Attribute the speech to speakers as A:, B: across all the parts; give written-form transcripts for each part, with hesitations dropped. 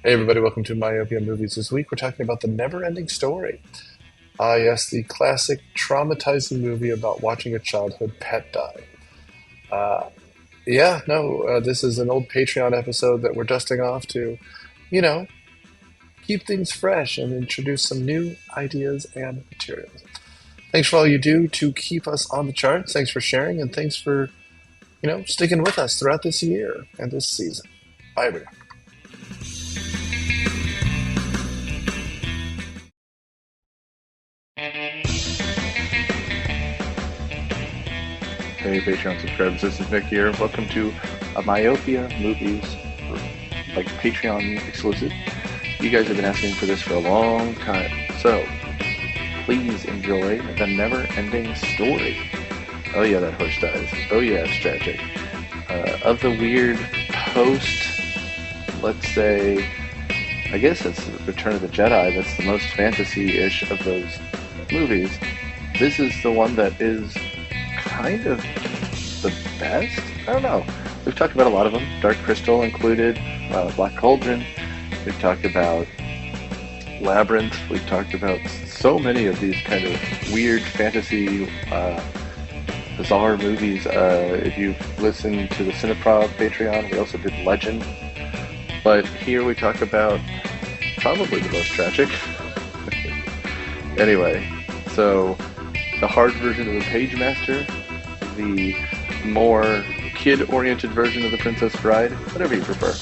A: Hey everybody, welcome to Myopia Movies. This week we're talking about the NeverEnding Story. Yes, the classic traumatizing movie about watching a childhood pet die. Uh, this is an old Patreon episode that we're dusting off to, you know, keep things fresh and introduce some new ideas and materials. Thanks for all you do to keep us on the charts. Thanks for sharing, and thanks for, sticking with us throughout this year and this season. Bye, everyone.
B: Hey Patreon subscribers, this is Nick here. Welcome to a Myopia Movies, like Patreon exclusive. You guys have been asking for this for a long time, so please enjoy the NeverEnding Story. Oh yeah, that horse dies. Oh yeah, it's tragic. Of the weird post, let's say, I guess it's Return of the Jedi, that's the most fantasy-ish of those movies. This is the one that is kind of the best? I don't know. We've talked about a lot of them. Dark Crystal included, Black Cauldron. We've talked about Labyrinth. We've talked about so many of these kind of weird fantasy, bizarre movies. If you've listened to the Cineprov Patreon, we also did Legend. But here we talk about probably the most tragic. Anyway, so the hard version of the Page Master, the more kid-oriented version of The Princess Bride, whatever you prefer.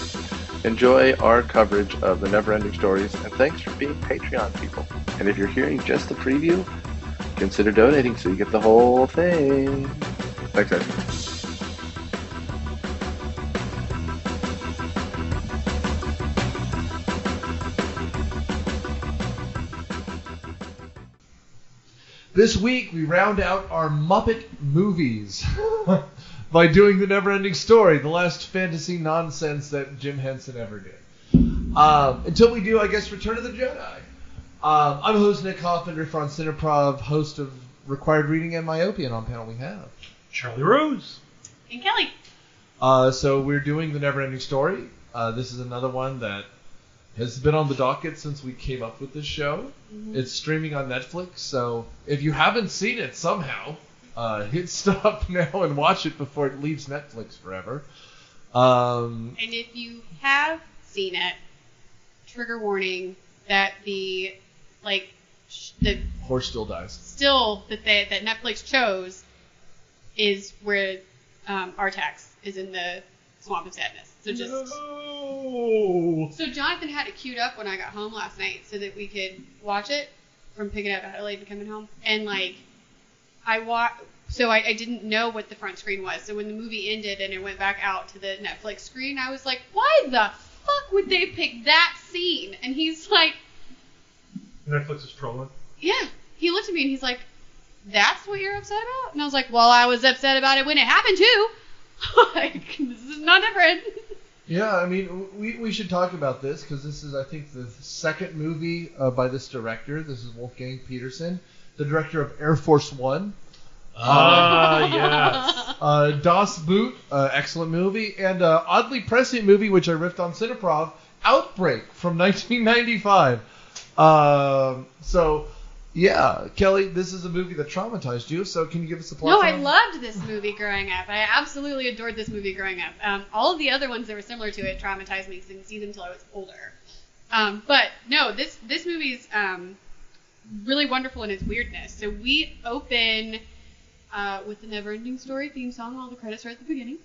B: Enjoy our coverage of the NeverEnding Stories, and thanks for being Patreon people. And if you're hearing just the preview, consider donating so you get the whole thing. Thanks, guys.
C: This week, we round out our Muppet movies by doing the NeverEnding Story, the last fantasy nonsense that Jim Henson ever did. Until we do, I guess, Return of the Jedi. I'm host Nick Hoffman from Cineprov, host of Required Reading and Myopia, and on panel we have
D: Charlie Rose
E: and Kelly.
C: So we're doing the NeverEnding Story. This is another one that has been on the docket since we came up with this show. Mm-hmm. It's streaming on Netflix, so if you haven't seen it somehow, hit stop now and watch it before it leaves Netflix forever.
E: And if you have seen it, trigger warning that the
C: horse still dies.
E: That Netflix chose is where Artax is in the Swamp of Sadness. So So Jonathan had it queued up when I got home last night so that we could watch it from picking up Adelaide and coming home. And I didn't know what the front screen was. So when the movie ended and it went back out to the Netflix screen, I was like, why the fuck would they pick that scene? And he's like,
D: Netflix is trolling.
E: Yeah. He looked at me and he's like, that's what you're upset about? And I was like, well, I was upset about it when it happened too. Like, this is not different.
C: Yeah, I mean, we should talk about this because this is, I think, the second movie by this director. This is Wolfgang Petersen, the director of Air Force One.
D: Yes.
C: Das Boot, excellent movie, and oddly prescient movie which I riffed on Cineprov, Outbreak from 1995. Yeah, Kelly, this is a movie that traumatized you, so can you give us a plot?
E: No, I loved this movie growing up. I absolutely adored this movie growing up. All of the other ones that were similar to it traumatized me because I didn't see them until I was older. But no, this movie's really wonderful in its weirdness. So we open with the NeverEnding Story theme song. All the credits are at the beginning.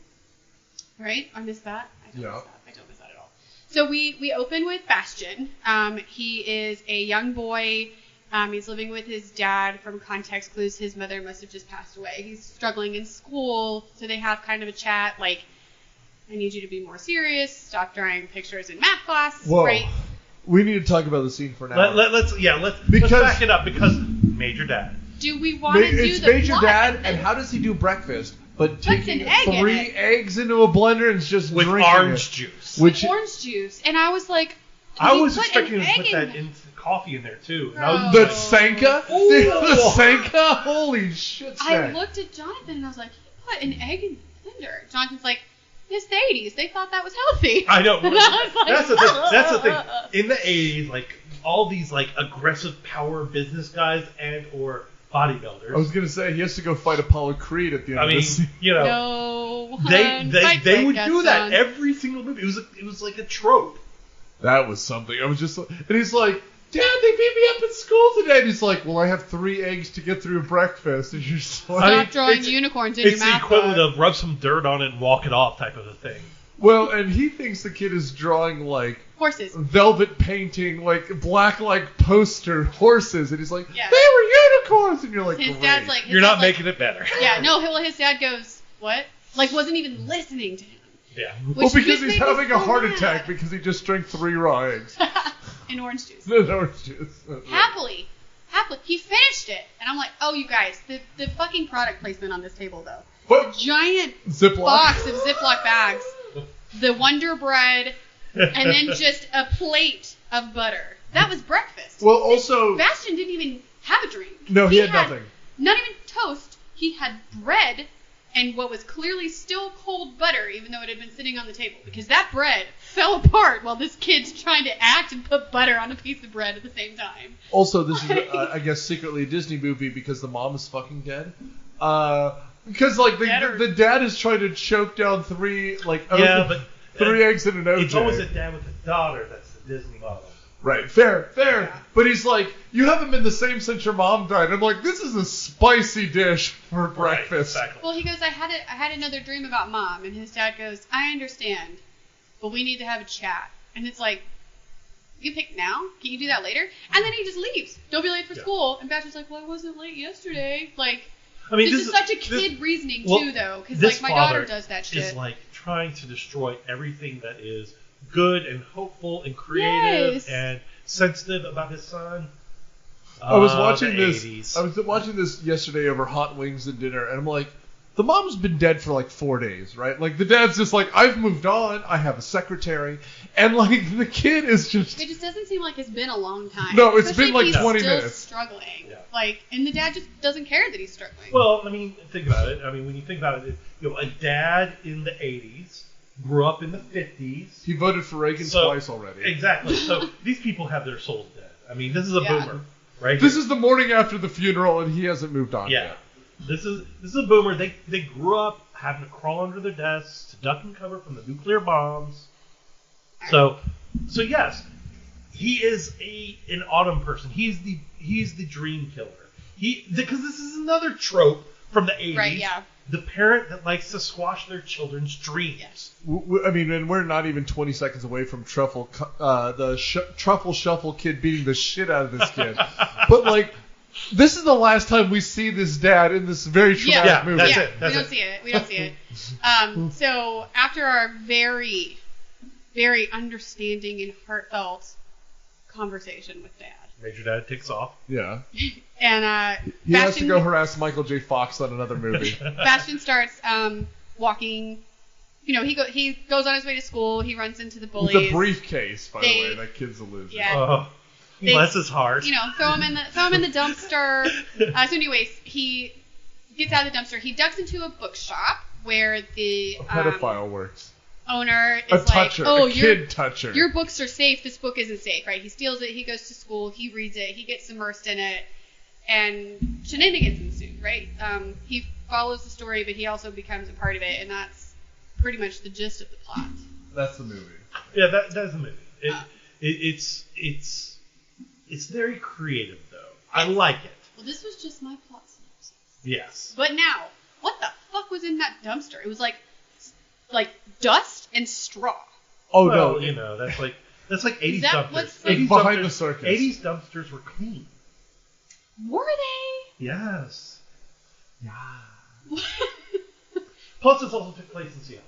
E: Right? I missed that? I don't miss that at all. So we open with Bastian. He is a young boy. He's living with his dad. From context clues, his mother must have just passed away. He's struggling in school, so they have kind of a chat like, I need you to be more serious, stop drawing pictures in math class.
C: Whoa.
E: Right?
C: We need to talk about the scene for now.
D: Let's back it up because Major Dad.
E: Do we want to do
C: it's
E: the
C: Major
E: plot?
C: Dad, and how does he do breakfast? But taking
E: an egg in
C: 3
E: it.
C: eggs into a blender and just
D: With
C: drinking
D: orange
C: it.
D: juice.
C: Which
E: Orange juice. And I was like,
D: I was
E: put
D: expecting
E: an
D: him to put
E: egg
D: that
E: in
D: in coffee in there too. And
E: Oh.
D: I was
C: the
D: like,
C: Sanka?
D: Ooh.
C: The Sanka? Holy shit,
E: I
C: snack.
E: looked at Jonathan and I was like, he put an egg in the blender. Jonathan's like, It's the 80s. They thought that was healthy.
D: I know.
E: And I was like,
D: That's the thing. That's the thing. In the 80s, like all these like aggressive power business guys and or bodybuilders.
C: I was gonna say he has to go fight Apollo Creed at the end of this.
D: You know,
E: No,
D: they would do that every single movie. It was like a trope.
C: That was something. I was just, and he's like, Dad, they beat me up at school today. And he's like, well, I have 3 eggs to get through breakfast. And you're just like,
E: Stop drawing unicorns in your
D: It's the
E: math
D: equivalent
E: book.
D: of rub some dirt on it and walk it off type of a thing.
C: well, and he thinks the kid is drawing like
E: Horses.
C: velvet painting, like black like poster horses, and he's like,
E: Yeah.
C: they were unicorns, and you're like,
E: His
C: great.
E: dad's like,
D: You're not making it better.
E: Yeah, no. Well, his dad goes, what? Like, wasn't even listening to him.
D: Yeah.
C: Well,
E: Which
C: because
E: made
C: he's
E: me
C: having a
E: so
C: heart
E: mad.
C: attack because he just drank 3 raw eggs.
E: In orange juice.
C: No orange juice.
E: Happily. He finished it. And I'm like, oh, you guys, the fucking product placement on this table, though.
C: What?
E: Giant
C: Ziploc?
E: box of Ziploc bags, the Wonder Bread, and then just a plate of butter. That was breakfast.
C: Well, also,
E: Bastian didn't even have a drink.
C: no, he had nothing.
E: Not even toast. He had bread and what was clearly still cold butter, even though it had been sitting on the table. Because that bread fell apart while this kid's trying to act and put butter on a piece of bread at the same time.
C: Also, this is, I guess, secretly a Disney movie because the mom is fucking dead. Because, like, the dad is trying to choke down 3, like, 3 eggs in an OJ.
D: It's always a dad with a daughter that's the Disney model.
C: Right, fair.
E: Yeah.
C: But he's like, you haven't been the same since your mom died. I'm like, this is a spicy dish for breakfast.
D: Right, exactly.
E: Well, he goes, I had another dream about Mom. And his dad goes, I understand, but we need to have a chat. And it's like, you pick now? Can you do that later? And then he just leaves. Don't be late for school. And Bastian's like, well, I wasn't late yesterday. Like,
D: I mean,
E: this is such a kid reasoning, too, though. Because, like, my daughter does that shit.
D: Is like trying to destroy everything that is good and hopeful and creative and sensitive about his son.
C: I was watching
D: the
C: this.
D: 80s.
C: I was watching this yesterday over hot wings and dinner, and I'm like, the mom's been dead for like 4 days, right? Like the dad's just like, I've moved on. I have a secretary, and like the kid is just.
E: It just doesn't seem like it's been a long time.
C: No, it's
E: Especially
C: been like
E: if he's
C: 20
E: still
C: minutes.
E: Struggling.
D: Yeah.
E: Like, and the dad just doesn't care that he's struggling.
D: Well, I mean, think about it. I mean, when you think about it, a dad in the 80s grew up in the 50s.
C: He voted for Reagan twice already.
D: Exactly. So these people have their souls dead. I mean, this is a boomer, right?
C: This is the morning after the funeral, and he hasn't moved on
D: yeah.
C: yet.
D: This is a boomer. They grew up having to crawl under their desks to duck and cover from the nuclear bombs. So yes, he is an autumn person. He's the dream killer. Because this is another trope from the 80s.
E: Right, yeah.
D: The parent that likes to squash their children's dreams.
E: Yes.
C: I mean, and we're not even 20 seconds away from Truffle Shuffle kid beating the shit out of this kid. But like, this is the last time we see this dad in this very traumatic movie.
D: That's it.
E: We don't see it. So after our very, very understanding and heartfelt conversation with Dad,
D: Major Dad takes off.
C: Yeah.
E: and
C: He has to go harass Michael J. Fox on another movie.
E: Bastian starts walking. You know, he goes on his way to school. He runs into the bullies.
C: With a briefcase, by the way. That kid's a loser.
E: Yeah.
D: Oh, bless his heart.
E: You know, throw him in the dumpster. So anyways, he gets out of the dumpster. He ducks into a bookshop where the
C: A pedophile works.
E: owner
C: A
E: is
C: toucher.
E: like, "Oh,
C: a kid toucher.
E: your books are safe. This book isn't safe, right?" He steals it. He goes to school. He reads it. He gets immersed in it, and shenanigans ensue, right? He follows the story, but he also becomes a part of it, and that's pretty much the gist of the plot.
C: That's the movie.
D: Yeah, that's the movie. It's very creative, though. I like it.
E: Well, this was just my plot synopsis.
D: Yes.
E: But now, what the fuck was in that dumpster? It was like dust and straw.
C: Oh,
D: well,
C: no.
D: you know, that's like 80s
E: that
D: dumpsters.
E: what's like-
D: 80s
C: Behind
D: dumpsters-
C: the circus.
D: 80s dumpsters were clean.
E: Were they?
D: Yes. Yeah. Plus, this also took place in Seattle.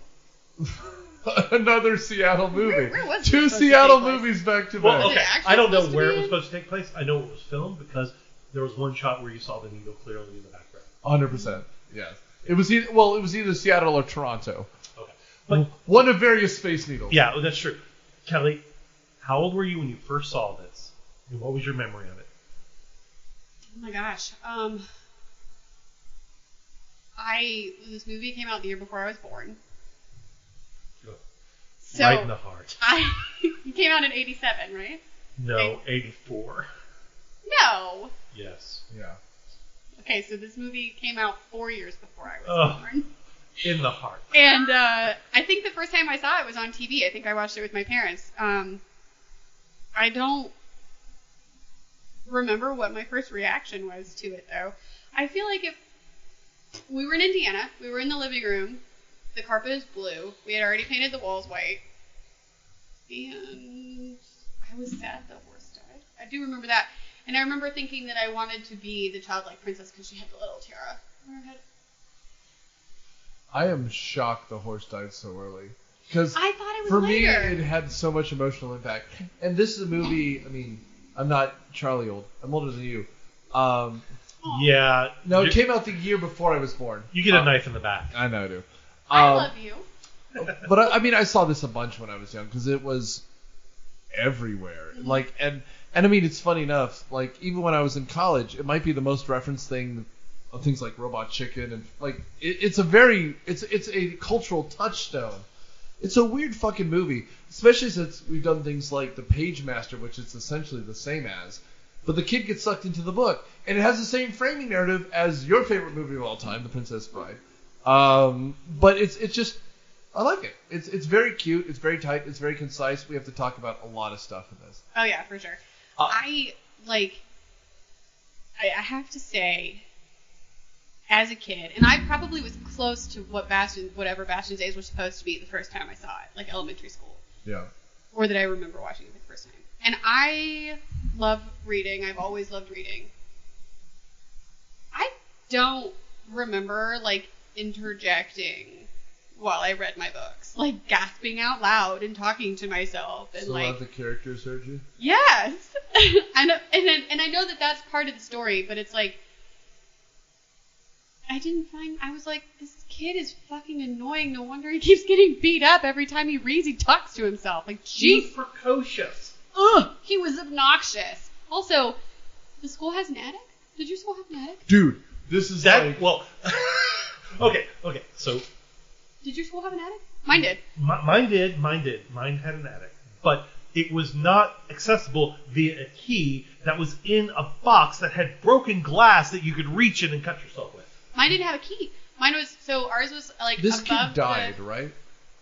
C: Another Seattle movie.
E: Where was
C: Two
E: this supposed to
C: Seattle
E: take place?
C: movies back to
D: Well,
C: back.
E: Was it
D: okay.
E: actually
D: I don't know
E: supposed to
D: where
E: be
D: it was
E: in?
D: supposed to take place. I know it was filmed because there was one shot where you saw the needle clearly in the background.
C: 100%. Yes. It was either Seattle or Toronto.
D: Okay. But
C: One of various space needles.
D: yeah, that's true. Kelly, how old were you when you first saw this? And what was your memory of it?
E: Oh my gosh. This movie came out the year before I was born. So
D: Right in the heart.
E: It came out in 87, right?
D: No, 84.
E: No.
D: Yes.
C: Yeah.
E: Okay, so this movie came out 4 years before I was born.
D: In the heart.
E: And I think the first time I saw it was on TV. I think I watched it with my parents. I don't remember what my first reaction was to it, though. I feel like if we were in Indiana, we were in the living room, the carpet is blue, we had already painted the walls white, and I was sad the horse died. I do remember that. And I remember thinking that I wanted to be the childlike princess because she had the little tiara on her head.
C: I am shocked the horse died so early. Because
E: I thought it was
C: for
E: later.
C: me, it had so much emotional impact. And this is a movie, I mean, I'm not Charlie old. I'm older than you.
D: Yeah.
C: No, it came out the year before I was born.
D: You get a knife in the back.
C: I know I do.
E: I love you.
C: But I mean, I saw this a bunch when I was young because it was everywhere.
E: Mm-hmm.
C: Like, and I mean, it's funny enough. Like, even when I was in college, it might be the most referenced thing of things like Robot Chicken and like it's a cultural touchstone. It's a weird fucking movie, especially since we've done things like The Page Master, which is essentially the same as. But the kid gets sucked into the book, and it has the same framing narrative as your favorite movie of all time, The Princess Bride. But it's just, I like it. It's very cute. It's very tight. It's very concise. We have to talk about a lot of stuff in this.
E: Oh yeah, for sure. I have to say, as a kid, and I probably was close to whatever Bastion's age was supposed to be the first time I saw it, like elementary school.
C: Yeah.
E: Or that I remember watching it the first time. And I love reading. I've always loved reading. I don't remember, like, interjecting while I read my books. Like, gasping out loud and talking to myself. And
C: So
E: like,
C: the characters heard you?
E: yes! and I know that that's part of the story, but it's like, I was like, this kid is fucking annoying. No wonder he keeps getting beat up every time he reads. He talks to himself. Like,
D: He's
E: jeez.
D: precocious.
E: Ugh, he was obnoxious. Also, the school has an attic? Did your school have an attic?
C: Dude, this is
D: That,
C: like...
D: well, okay, so
E: Did your school have an attic? Mine did.
D: mine did. Mine had an attic, but it was not accessible via a key that was in a box that had broken glass that you could reach in and cut yourself with.
E: Mine didn't have a key. Mine was, so ours was like
C: This
E: above
C: kid died,
E: the,
C: right?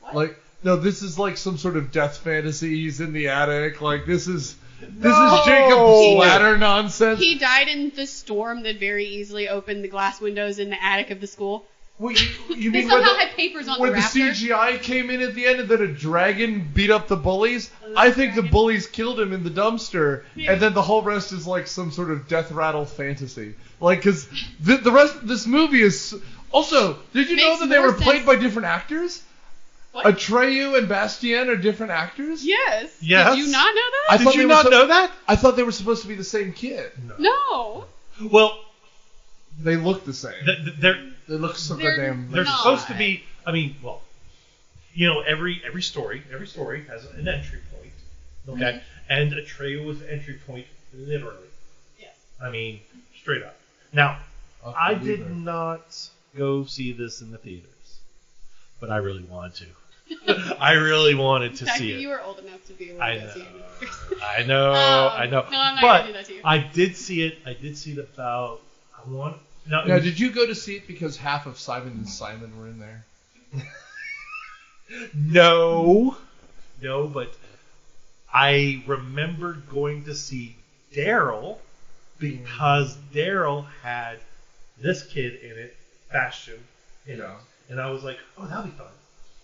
E: What?
C: Like, no, this is like some sort of death fantasy. He's in the attic. Like, this is Jacob Slatter nonsense.
E: He died in the storm that very easily opened the glass windows in the attic of the school.
C: Well, you
E: They
C: mean
E: somehow had papers on the
C: when the
E: rafter.
C: CGI came in at the end and then a dragon beat up the bullies? I think the bullies killed him in the dumpster,
E: Yeah.
C: and then the whole rest is like some sort of death rattle fantasy. Like, because the rest of this movie is... Also, did you know
E: Makes
C: that they
E: more
C: were played
E: sense.
C: by different actors?
E: What?
C: Atreyu and Bastien are different actors?
E: Yes.
D: Yes.
E: Did you not know that?
C: I
D: Did
C: thought
D: you
C: they
D: not
C: were
D: know that?
C: I thought they were supposed to be the same kid.
E: No.
D: Well,
C: They look the same.
D: they're
C: They look so
E: They're
C: goddamn...
D: they're
E: not.
D: supposed to be. I mean, well, you know, every story has an entry point, okay,
E: Mhm.
D: and Atreyu was an entry point literally.
E: Yes.
D: I mean, straight up. Now,
C: I'll
D: I
C: believe
D: did
C: her.
D: not go see this in the theaters, but I really wanted to. I really wanted to see
E: You
D: it.
E: were old enough to be able to
D: I
E: go see
D: know,
E: it.
D: I know, I know.
E: No, I'm not
D: But
E: gonna do that to you.
D: I did see it. I did see it about. I want. No, it
C: Now,
D: was-
C: did you go to see it because half of Simon and Simon were in there?
D: No, but I remembered going to see Daryl because Daryl had this kid in it, Bastion, in it, and I was like, oh, that'll be fun.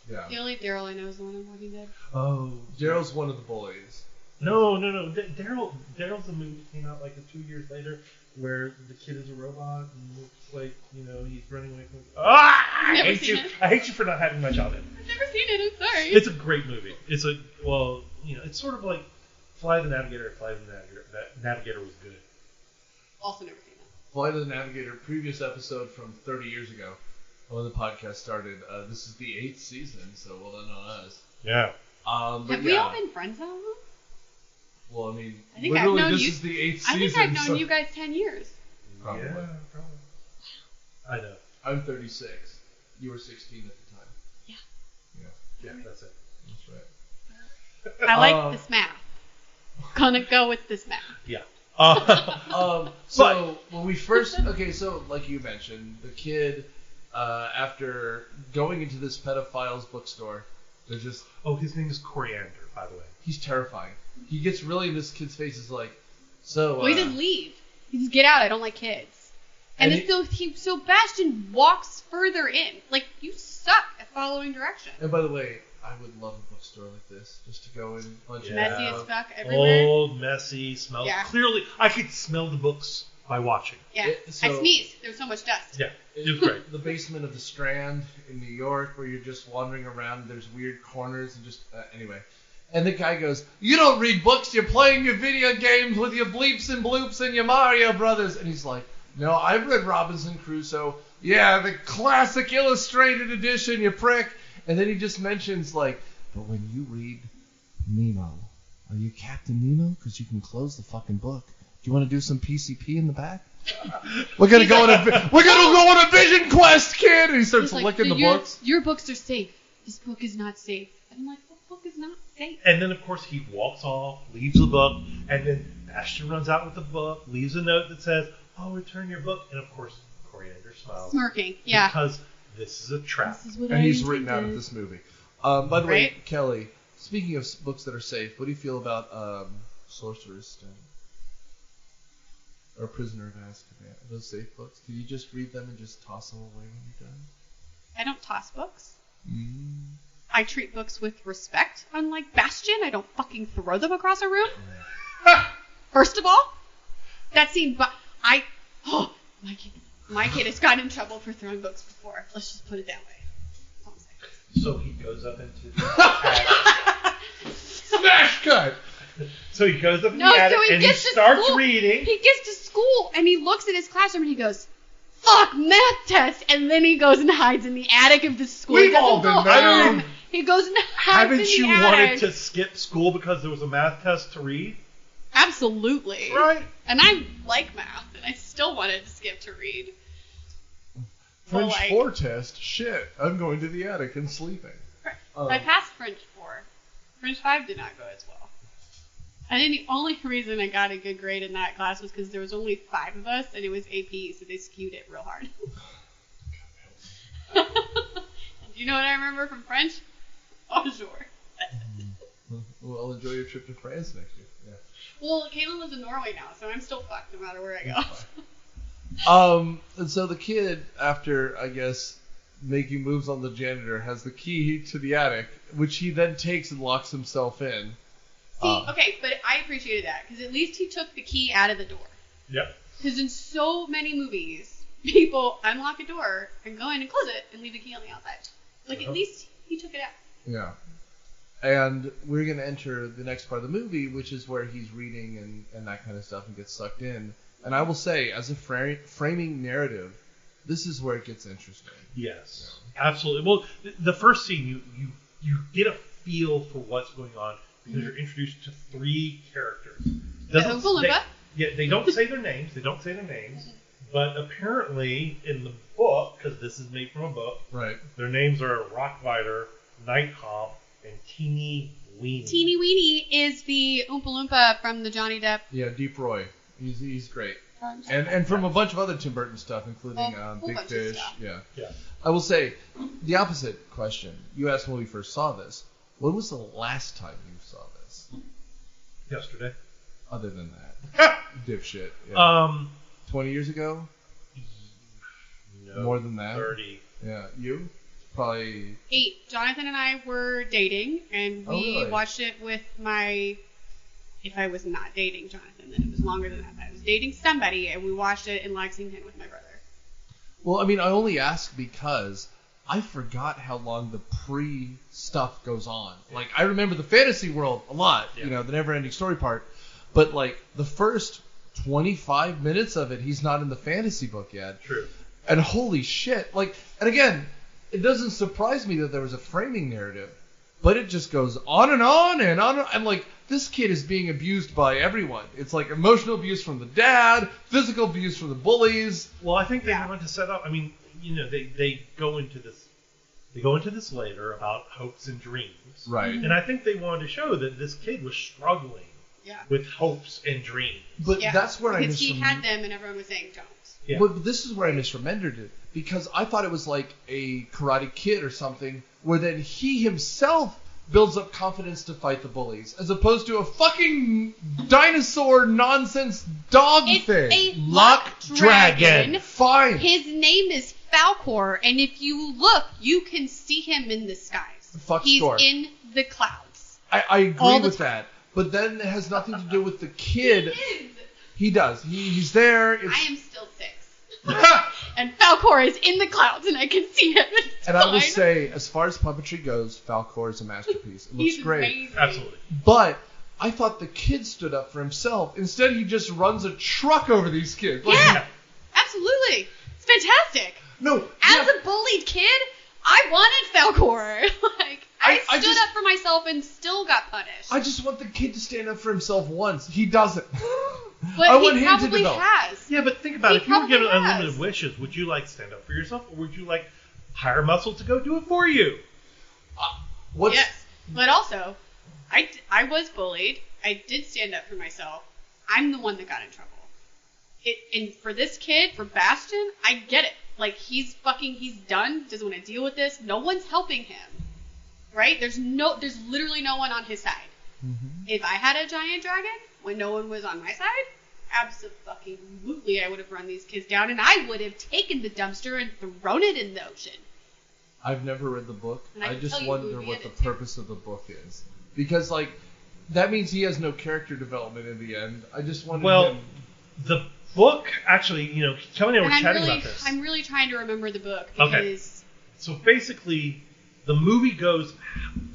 C: Yeah.
E: The only Daryl I know is the one in Walking Dead.
D: Oh,
C: Daryl's one of the bullies.
D: no. Daryl's the movie that came out like 2 years later, where the kid is a robot and looks like he's running away from. I
E: Never
D: hate
E: seen
D: you.
E: it.
D: I hate you for not having my childhood.
E: I've never seen it. I'm sorry.
D: It's a great movie. It's sort of like Fly the Navigator. Fly the Navigator. That Navigator was good.
E: Also never seen that.
C: Flight of the Navigator, previous episode from 30 years ago, when the podcast started. This is the 8th season, so well done on us.
D: Yeah.
C: But
E: Have we all been friends that long?
C: Well, I mean,
E: I think I've
C: literally,
E: known
C: this
E: you-
C: is the 8th
E: I
C: season.
E: think I've known
C: so
E: you guys 10 years.
C: Probably.
D: Yeah, probably. I know.
C: I'm 36. You were 16 at the time.
D: Yeah, that's it.
C: That's right.
E: I like this math. Gonna go with this math.
D: Yeah.
C: So when we first, so like you mentioned, the kid, after going into this pedophile's bookstore, they're just,
D: Oh, his name is Coriander, by the way.
C: he's terrifying. He gets really in this kid's face, is like, so.
E: Well, he just leave. He just get out. I don't like kids. And then so Bastian walks further in. Like, you suck at following directions.
C: And by the way, I would love a bookstore like this, just to go in, punch it
E: Messy
C: out.
E: as fuck everywhere.
D: Old, messy, smells.
E: Yeah.
D: Clearly, I could smell the books by watching.
E: Yeah. I sneezed. There was so much dust.
D: Yeah, it was great.
C: The basement of the Strand in New York, where you're just wandering around, and there's weird corners, and just anyway. And the guy goes, "You don't read books. You're playing your video games with your bleeps and bloops and your Mario Brothers." And he's like, "No, I've read Robinson Crusoe. Yeah, the classic illustrated edition, you prick." And then he just mentions like, "But when you read Nemo, are you Captain Nemo? Because you can close the fucking book. Do you want to do some PCP in the back? We're gonna go on a vision quest, kid." And he starts licking the books.
E: Your books are safe. This book is not safe. And I'm like, what book is not safe?
D: And then, of course, he walks off, leaves the book, and then Ashton runs out with the book, leaves a note that says, "Oh, return your book." And, of course, Coriander smiles.
E: Smirking, yeah.
D: Because this is a trap.
E: This is what
C: And
E: I
C: he's written out
E: intended.
C: of this movie. By the way,
E: Right?
C: Kelly, speaking of books that are safe, what do you feel about Sorcerer's Stone? Or Prisoner of Azkaban? Are those safe books? Can you just read them and just toss them away when you're done?
E: I don't toss books.
C: Mm.
E: I treat books with respect. Unlike Bastian, I don't fucking throw them across a room. First of all, that scene, my kid has gotten in trouble for throwing books before. Let's just put it that way. That's all I'm saying.
D: So he goes up into the attic.
C: Smash cut!
D: So he goes up in the
E: No,
D: attic
E: so he
D: and he
E: gets to
D: starts
E: school.
D: reading.
E: He gets to school and he looks at his classroom and he goes, "Fuck, math test!" And then he goes and hides in the attic of the school.
C: We've
E: He doesn't
C: all
E: go
C: been there.
E: home. He goes and hides in
D: Haven't
E: the
D: you
E: attic.
D: wanted to skip school because there was a math test to read?
E: Absolutely.
D: Right.
E: And I like math, and I still wanted to skip to read.
C: French
E: like-
C: 4 test? Shit, I'm going to the attic and sleeping.
E: I passed French 4. French 5 did not go as well. I think the only reason I got a good grade in that class was because there was only 5 of us, and it was AP, so they skewed it real hard. Do you know what I remember from French? Oh, sure.
C: Well, enjoy your trip to France next year. Yeah.
E: Well, Caitlin lives in Norway now, so I'm still fucked no matter where I go.
C: And so the kid, after, I guess, making moves on the janitor, has the key to the attic, which he then takes and locks himself in.
E: See, okay, but I appreciated that, because at least he took the key out of the door.
D: Yep.
E: Because in so many movies, people unlock a door and go in and close it and leave the key on the outside. Like, at least he took it out.
C: Yeah. And we're going to enter the next part of the movie, which is where he's reading and that kind of stuff and gets sucked in. And I will say, as a framing narrative, this is where it gets interesting.
D: Yes. Absolutely. Well, the first scene, you get a feel for what's going on because you're introduced to 3 characters.
E: The Oompa Loompa.
D: They don't say their names. But apparently, in the book, because this is made from a book,
C: Right.
D: their names are Rockvider, Nighthawk, and Teeny Weeny.
E: Teeny Weeny is the Oompa Loompa from the Johnny Depp.
C: Yeah, Deep Roy. He's great. And from a bunch of other Tim Burton stuff, including
E: A whole
C: Big
E: bunch of
C: Fish.
E: stuff.
C: Yeah. I will say, the opposite question. You asked when we first saw this. When was the last time you saw this?
D: Yesterday.
C: Other than that. Dipshit. Yeah. 20 years ago?
D: No,
C: More than that?
D: 30.
C: Yeah. You? Probably...
E: 8. Jonathan and I were dating, and we
C: really?
E: watched it with my... If I was not dating Jonathan, then it was longer than that. I was dating somebody, and we watched it in Lexington with my brother.
C: Well, I mean, I only ask because I forgot how long the pre-stuff goes on. Like, I remember the fantasy world a lot,
D: Yeah.
C: you know, the NeverEnding Story part. But, like, the first 25 minutes of it, he's not in the fantasy book yet.
D: True.
C: And holy shit. Like, and again, it doesn't surprise me that there was a framing narrative. But it just goes on and on and on. And, like, this kid is being abused by everyone. It's like emotional abuse from the dad, physical abuse from the bullies.
D: Well, I think they wanted to set up. I mean, you know, they go into this They go into this later about hopes and dreams.
C: Right.
D: And I think they wanted to show that this kid was struggling with hopes and dreams.
C: But that's where
E: because he had them and everyone was saying don't.
C: Yeah. But this is where I misremembered it, because I thought it was like a Karate Kid or something, where then he himself builds up confidence to fight the bullies, as opposed to a fucking dinosaur nonsense dog thing.
E: It's a luck dragon.
C: Fine.
E: His name is Falcor, and if you look, you can see him in the skies. He's in the clouds.
C: I agree with that. But then it has nothing to do with the kid. He does. He's there.
E: I am still 6. And Falcor is in the clouds, and I can see him.
C: And I will say, as far as puppetry goes, Falcor is a masterpiece. It looks great.
E: Amazing.
D: Absolutely.
C: But I thought the kid stood up for himself. Instead, he just runs a truck over these kids. Like,
E: yeah, absolutely. It's fantastic.
C: No.
E: As a bullied kid, I wanted Falcor. I stood up for myself and still got punished.
C: I just want the kid to stand up for himself once. He doesn't.
E: But
C: I want
E: he
C: him to
E: probably
C: develop.
E: has.
D: Yeah, but think about it. If you were given unlimited wishes, would you like stand up for yourself, or would you like hire muscle to go do it for you?
E: Yes, but also, I was bullied. I did stand up for myself. I'm the one that got in trouble. And for this kid, for Bastion, I get it. Like, he's done, doesn't want to deal with this. No one's helping him. Right? There's literally no one on his side. Mm-hmm. If I had a giant dragon, when no one was on my side, absolutely I would have run these kids down, and I would have taken the dumpster and thrown it in the ocean.
C: I've never read the book. I just wonder what the
E: too.
C: purpose of the book is. Because, like, that means he has no character development in the end. I just wanted him...
D: the book, actually, Kelly and I were chatting about this.
E: I'm really trying to remember the book, because...
D: Okay. So basically, the movie goes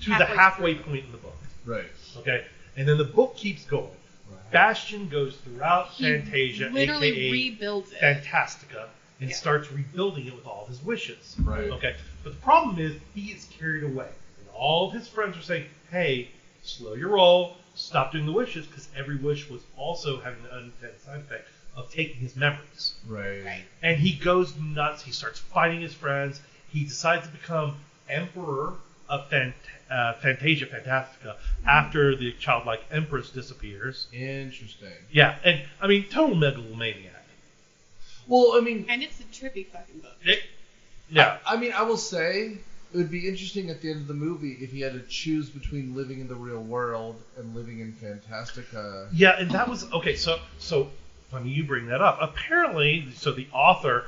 D: to the halfway point in the book.
C: Right.
D: Okay? And then the book keeps going. Right. Bastion goes throughout Fantasia,
E: literally
D: a.k.a.
E: rebuilds it.
D: Fantastica, and starts rebuilding it with all of his wishes.
C: Right.
D: Okay? But the problem is, he gets carried away. And all of his friends are saying, hey, slow your roll, stop doing the wishes, because every wish was also having an unintended side effect of taking his memories.
C: Right.
D: And he goes nuts. He starts fighting his friends. He decides to become Emperor of Fantasia Fantastica after the childlike Empress disappears.
C: Interesting.
D: Yeah, and I mean, total megalomaniac.
C: Well, I mean...
E: And it's a trippy fucking book.
C: I mean, I will say, it would be interesting at the end of the movie if he had to choose between living in the real world and living in Fantastica.
D: Yeah, and that was... Okay, so funny you bring that up. Apparently, so the author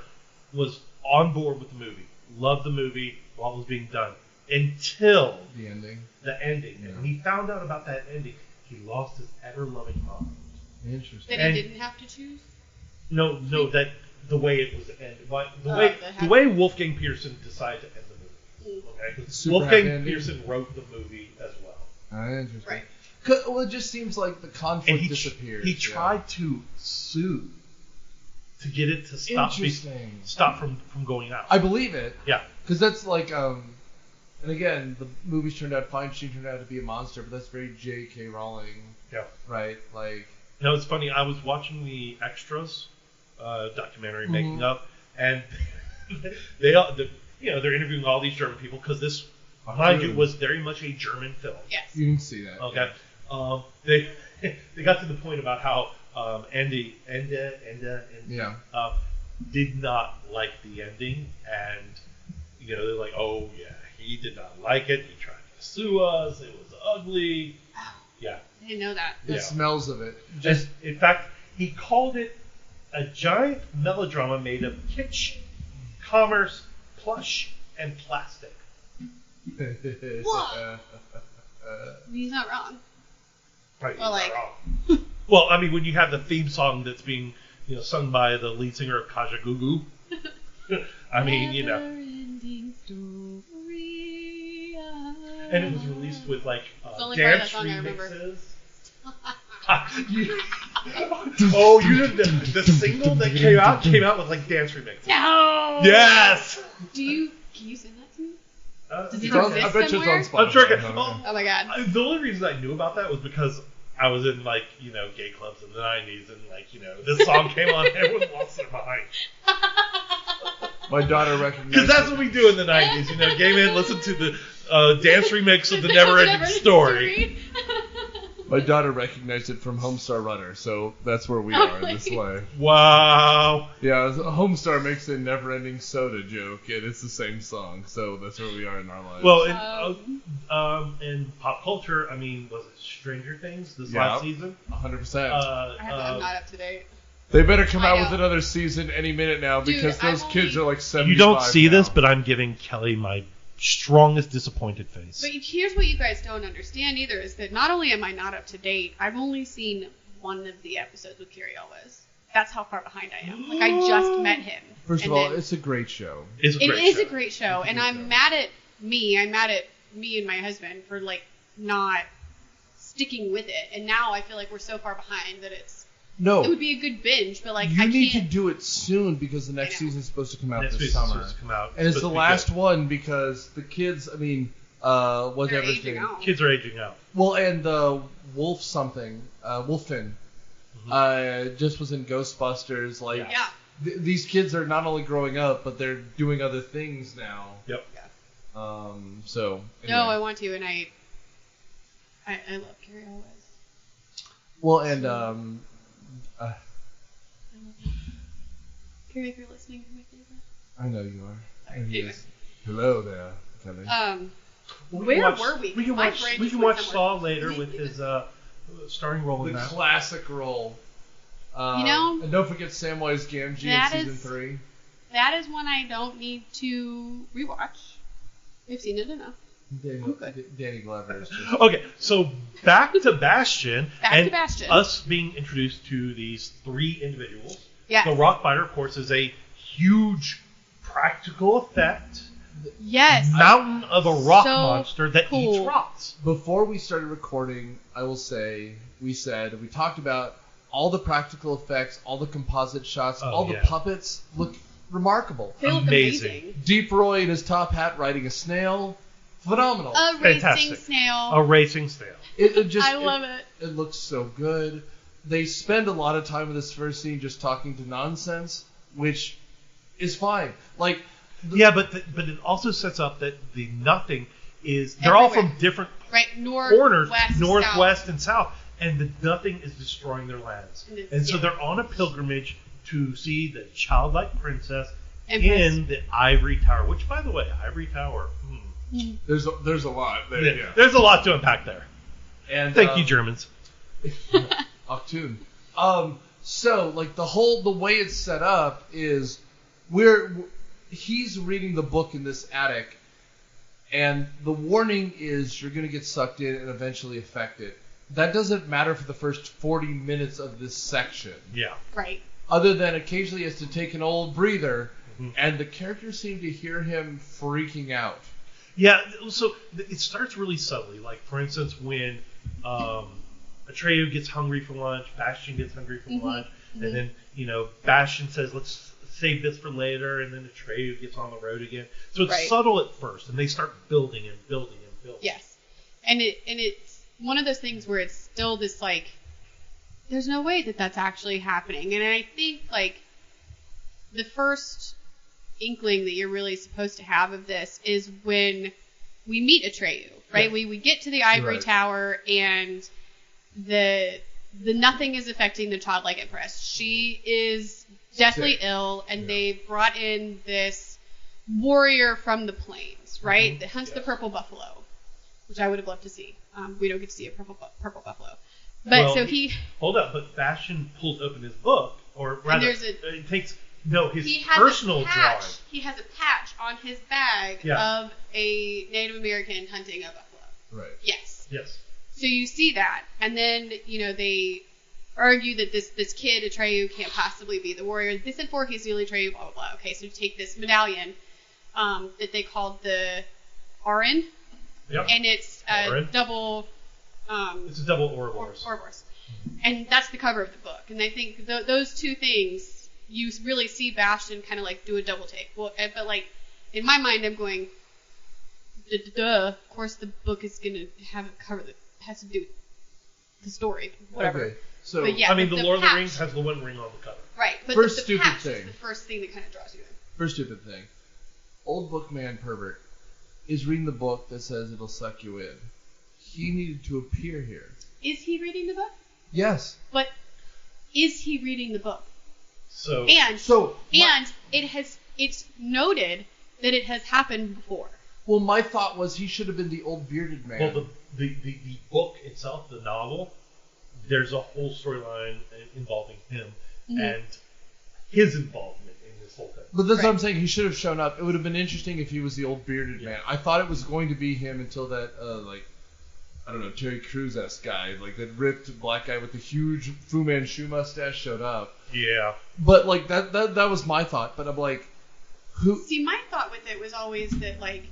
D: was on board with the movie, loved the movie while it was being done, until
C: the ending.
D: Yeah. And when he found out about that ending, he lost his ever-loving mind.
C: Interesting.
E: That he didn't have to choose?
D: No, that the way it was ended. The way Wolfgang Petersen decided to end the movie. Okay? Wolfgang Petersen wrote the movie as well.
C: Interesting.
E: Right.
C: Well, it just seems like the conflict disappeared.
D: He tried to sue to get it to stop from going out.
C: I believe it.
D: Yeah.
C: Because that's like, and again, the movies turned out fine. She turned out to be a monster, but that's very J.K. Rowling.
D: Yeah.
C: Right? Like...
D: It's funny. I was watching the Extras documentary making up, and they're interviewing all these German people because this, mind you, was very much a German film.
E: Yes.
C: You can see that.
D: Okay. Yeah. They got to the point about how Enda did not like the ending, and they're like, oh yeah, he did not like it. He tried to sue us. It was ugly. Yeah.
E: I didn't know that.
C: It smells of it.
D: In fact, he called it a giant melodrama made of kitsch, commerce, plush, and plastic.
E: Whoa. He's not wrong.
D: Right,
E: well,
D: he's not wrong. Well, I mean, when you have the theme song that's being sung by the lead singer of Kajagoogoo, I mean,
E: NeverEnding Story.
D: And it was released with like dance remixes. You did the single that came out with like dance remixes.
E: No.
D: Yes.
E: Can you send that to me? Does it
C: I bet you
E: somewhere?
C: it's on Spotify.
D: I'm sure.
E: Oh my god.
D: The only reason I knew about that was because I was in gay clubs in the 90s, and this song came on, and everyone lost their mind.
C: My daughter recognized
D: Because that's
C: it.
D: what we do in the 90s. You know, gay men listen to the dance remix of the NeverEnding Story.
C: My daughter recognized it from Homestar Runner, so that's where we are in this way.
D: Wow.
C: Yeah, Homestar makes a never-ending soda joke, and it's the same song, so that's where we are in our lives.
D: Well, in pop culture, I mean, was it Stranger Things this last season?
C: 100%.
E: I'm not up to date.
C: They better come out
E: I
C: with
E: know.
C: another season any minute now, because
E: Dude,
C: those kids are like 75
D: You don't see
C: now.
D: this, but I'm giving Kelly my strongest disappointed face.
E: But here's what you guys don't understand either, is that not only am I not up to date, I've only seen one of the episodes with Carrie Elwes. That's how far behind I am. Like, I just met him.
C: First of all, it's a great show.
D: It's a
E: It
D: great
E: is
D: show.
E: a great show, and I'm mad at me. I'm mad at me and my husband for, like, not sticking with it. And now I feel like we're so far behind that it would be a good binge, but, like,
C: you
E: I
C: need to
E: can't.
C: do it soon because the next
E: I know.
C: season's supposed to come out
D: Next
C: this
D: week's
C: summer.
D: supposed to come out.
C: And it's the
D: supposed to be
C: last
D: good.
C: one because the kids, I mean, whatever
E: They're
C: his
E: aging
C: name.
E: out.
D: Kids are aging out.
C: Well, and Wolfgang, just was in Ghostbusters. Like,
E: Yeah.
C: these kids are not only growing up, but they're doing other things now.
D: Yep.
C: So.
E: No,
C: anyway.
E: I want to, and I love Carrie Elwes.
C: Well, and
E: I love her. Carrie, if you're listening, you're my favorite.
C: I know you are. And
E: Anyway.
C: yes. Hello there, Kelly.
E: Where were we?
D: We can
E: My
D: watch.
E: brain
D: We
E: just
D: can
E: went
D: watch
E: somewhere.
D: Saw later with his starring role in
C: The
D: that.
C: classic role.
E: You know,
C: and don't forget Samwise Gamgee in
E: that
C: season
E: is-
C: 3.
E: That is one I don't need to rewatch. We've seen it enough.
C: Danny Glover is just.
D: Okay, so back to Bastion.
E: Back
D: and
E: to Bastion.
D: Us being introduced to these three individuals.
E: Yes.
D: The Rockbiter, of course, is a huge practical effect
E: Yes.
D: mountain of a rock
E: So
D: monster that
E: cool.
D: eats rocks.
C: Before we started recording, I will say we talked about all the practical effects, all the composite shots, all the puppets look remarkable.
E: They look
D: Amazing.
E: amazing.
C: Deep Roy in his top hat riding a snail, phenomenal.
E: A racing
D: Fantastic.
E: snail.
D: A racing snail.
C: It just
E: I love it.
C: It looks so good. They spend a lot of time in this first scene just talking to nonsense, which is fine. Like,
D: Yeah, but it also sets up that the nothing is they're all
E: Everywhere.
D: from different
E: Right,
D: corners,
E: northwest,
D: northwest and south, and the nothing is destroying their lands.
E: And it's-
D: And so
E: yeah.
D: they're on a pilgrimage to see the childlike princess
E: Empress.
D: in the Ivory Tower. Which, by the way, Ivory Tower.
C: there's a lot there.
D: Yeah,
C: Yeah.
D: there's a lot to unpack there.
C: And
D: Thank you, Germans.
C: Octoon. So like the way it's set up is he's reading the book in this attic, and the warning is you're going to get sucked in and eventually affected. That doesn't matter for the first 40 minutes of this section.
D: Yeah.
E: Right.
C: Other than occasionally he has to take an old breather, and the characters seem to hear him freaking out.
D: Yeah, so it starts really subtly. Like, for instance, when Atreyu gets hungry for lunch, Bastion gets hungry for lunch, and then, Bastion says, let's save this for later, and then Atreyu gets on the road again. So it's
E: Right.
D: subtle at first, and they start building and building and building.
E: Yes. And it's one of those things where it's still this, like, there's no way that that's actually happening. And I think, like, the first inkling that you're really supposed to have of this is when we meet Atreyu, right?
C: Yeah.
E: We get to the Ivory
C: Right.
E: Tower, and the nothing is affecting the childlike empress. She is deathly
C: Sick.
E: ill, and they brought in this warrior from the plains, right? That hunts the purple buffalo, which I would have loved to see. We don't get to see a purple buffalo. But
D: Well,
E: so he
D: Hold up, but Bastion pulls open his book, or rather,
E: there's
D: it takes his
E: he has
D: personal
E: a patch.
D: drawing.
E: He has a patch on his bag
D: Yeah.
E: of a Native American hunting a buffalo.
C: Right.
E: Yes.
D: Yes.
E: So you see that, and then they argue that this kid Atreyu can't possibly be the warrior. They said he's the only Atreyu. Blah blah blah. Okay, so you take this medallion that they called the Arin,
D: Yep.
E: and it's a
D: Arin.
E: double.
D: It's a double Ouroboros.
E: Ouroboros. And that's the cover of the book. And I think those two things, you really see Bastion kind of like do a double take. Well, but like in my mind, I'm going, duh. Of course, the book is gonna have a cover that has to do with the story, whatever.
C: Okay. So
E: But yeah,
D: I mean, the Lord of the
E: patch-
D: Rings has the One Ring on the cover.
E: Right, but
C: First
E: the
C: stupid
E: patch
C: thing.
E: is the first thing that kind of draws you in.
C: First stupid thing. Old bookman pervert is reading the book that says it'll suck you in. He needed to appear here.
E: Is he reading the book?
C: Yes.
E: But is he reading the book?
D: So
E: It's noted that it has happened before.
C: Well, my thought was he should have been the old bearded man.
D: well, the book itself, the novel, there's a whole storyline involving him and his involvement in this whole thing.
C: But that's what I'm saying. He should have shown up. It would have been interesting if he was the old bearded man. I thought it was going to be him until that, I don't know, Terry Crews-esque guy, like that ripped black guy with the huge Fu Manchu mustache showed up.
D: Yeah.
C: But like that was my thought. But I'm like, who?
E: See, my thought with it was always that like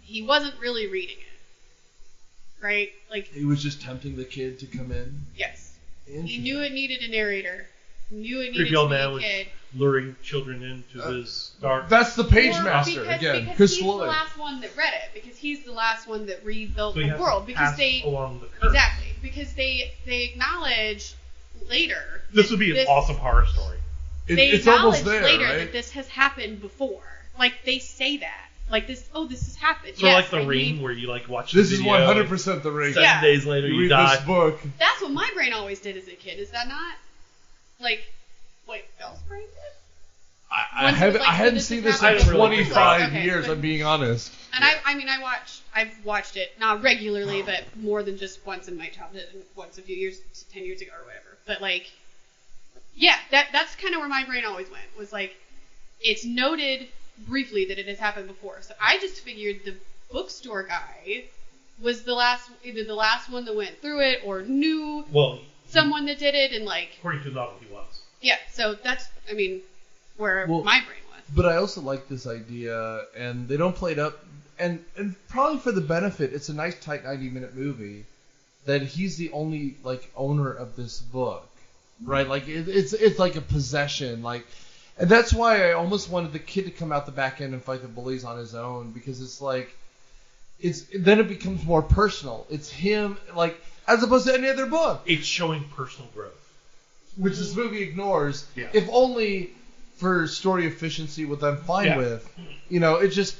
E: he wasn't really reading it, right? Like
C: He was just tempting the kid to come in.
E: yes, he
C: Interesting.
E: knew it needed a narrator. He knew it needed
D: Creepy
E: to
D: old
E: be
D: man
E: a
D: was
E: kid.
D: luring children into his dark.
C: That's the page
E: Or
C: master
E: because
C: again, Chris
E: he's
C: Lloyd.
E: the last one that read it. Because he's the last one that rebuilt
D: So he
E: the
D: has
E: world.
D: to
E: Because
D: pass
E: they
D: along the curve.
E: exactly because they acknowledge later.
D: This would be an
E: this-
D: awesome horror story.
E: They
C: It's
E: acknowledge
C: almost there,
E: later
C: right?
E: that this has happened before. Like they say that. Like this. Oh, this has happened.
D: Sort of
E: Yes,
D: like The
E: I
D: Ring,
E: need-
D: where you like watch
C: This
D: the
C: is
D: video.
C: 100% the ring.
D: 7
E: Yeah.
D: days later
C: You
D: you
C: read
D: die.
C: this book.
E: That's what my brain always did as a kid. Is that not? Like, wait, Bell's brain did?
C: I
E: Once it
C: haven't
E: was like,
C: I hadn't
E: this
C: seen
E: is
C: this in
D: happening. I don't really
C: 25
E: Okay,
C: years.
E: but-
C: I'm being honest.
E: And I've watched it not regularly, but more than just once in my childhood, and once a few years, 10 years ago or whatever. But like, yeah, that's kind of where my brain always went. Was like, it's noted briefly that it has happened before. So I just figured the bookstore guy was either the last one that went through it or knew
D: Well,
E: someone that did it, and like,
D: according to the novel, he was.
E: yeah. So that's, where
C: Well,
E: my brain was.
C: But I also like this idea, and they don't play it up. And probably for the benefit, it's a nice tight 90-minute movie. That he's the only like owner of this book, right? Like it's like a possession, like, and that's why I almost wanted the kid to come out the back end and fight the bullies on his own, because it's like, then it becomes more personal. It's him, like, as opposed to any other book,
D: It's showing personal growth.
C: which this movie ignores.
D: Yeah.
C: If only for story efficiency, which I'm fine
D: Yeah.
C: with. It just.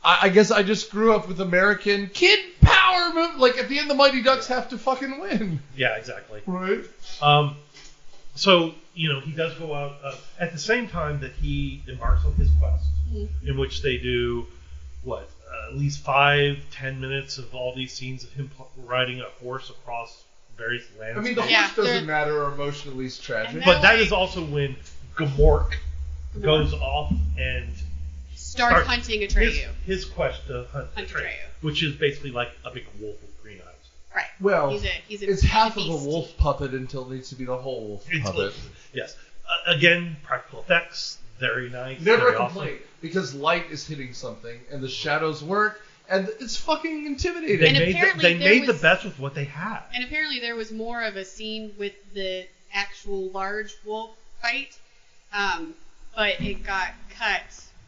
C: I guess I just grew up with American kid power move. Like at the end, the Mighty Ducks have to fucking win,
D: Yeah, exactly.
C: right?
D: So, he does go out at the same time that he embarks on his quest, in which they do, at least 5-10 minutes of all these scenes of him riding a horse across various landscapes.
C: I mean, the
E: Yeah,
C: horse doesn't
E: they're-
C: matter or emotionally tragic.
E: And
D: But that
E: like-
D: is also when Gamork goes off and
E: Starts hunting Atreyu.
D: his quest to hunt
E: Hunt
D: Atreyu,
E: Atreyu.
D: which is basically like a big wolf with green eyes.
E: Right.
C: Well,
E: he's
C: it's half of a
E: beast.
C: wolf puppet until it needs to be the whole wolf puppet.
D: Yes. Again, practical effects, very nice.
C: Never
D: very
C: a
D: awesome.
C: complaint, because light is hitting something and the shadows work, and it's fucking intimidating.
D: They
E: And
D: made,
E: apparently
D: they
E: there
D: made the
E: was-
D: best with what they had.
E: And apparently there was more of a scene with the actual large wolf fight, but it got cut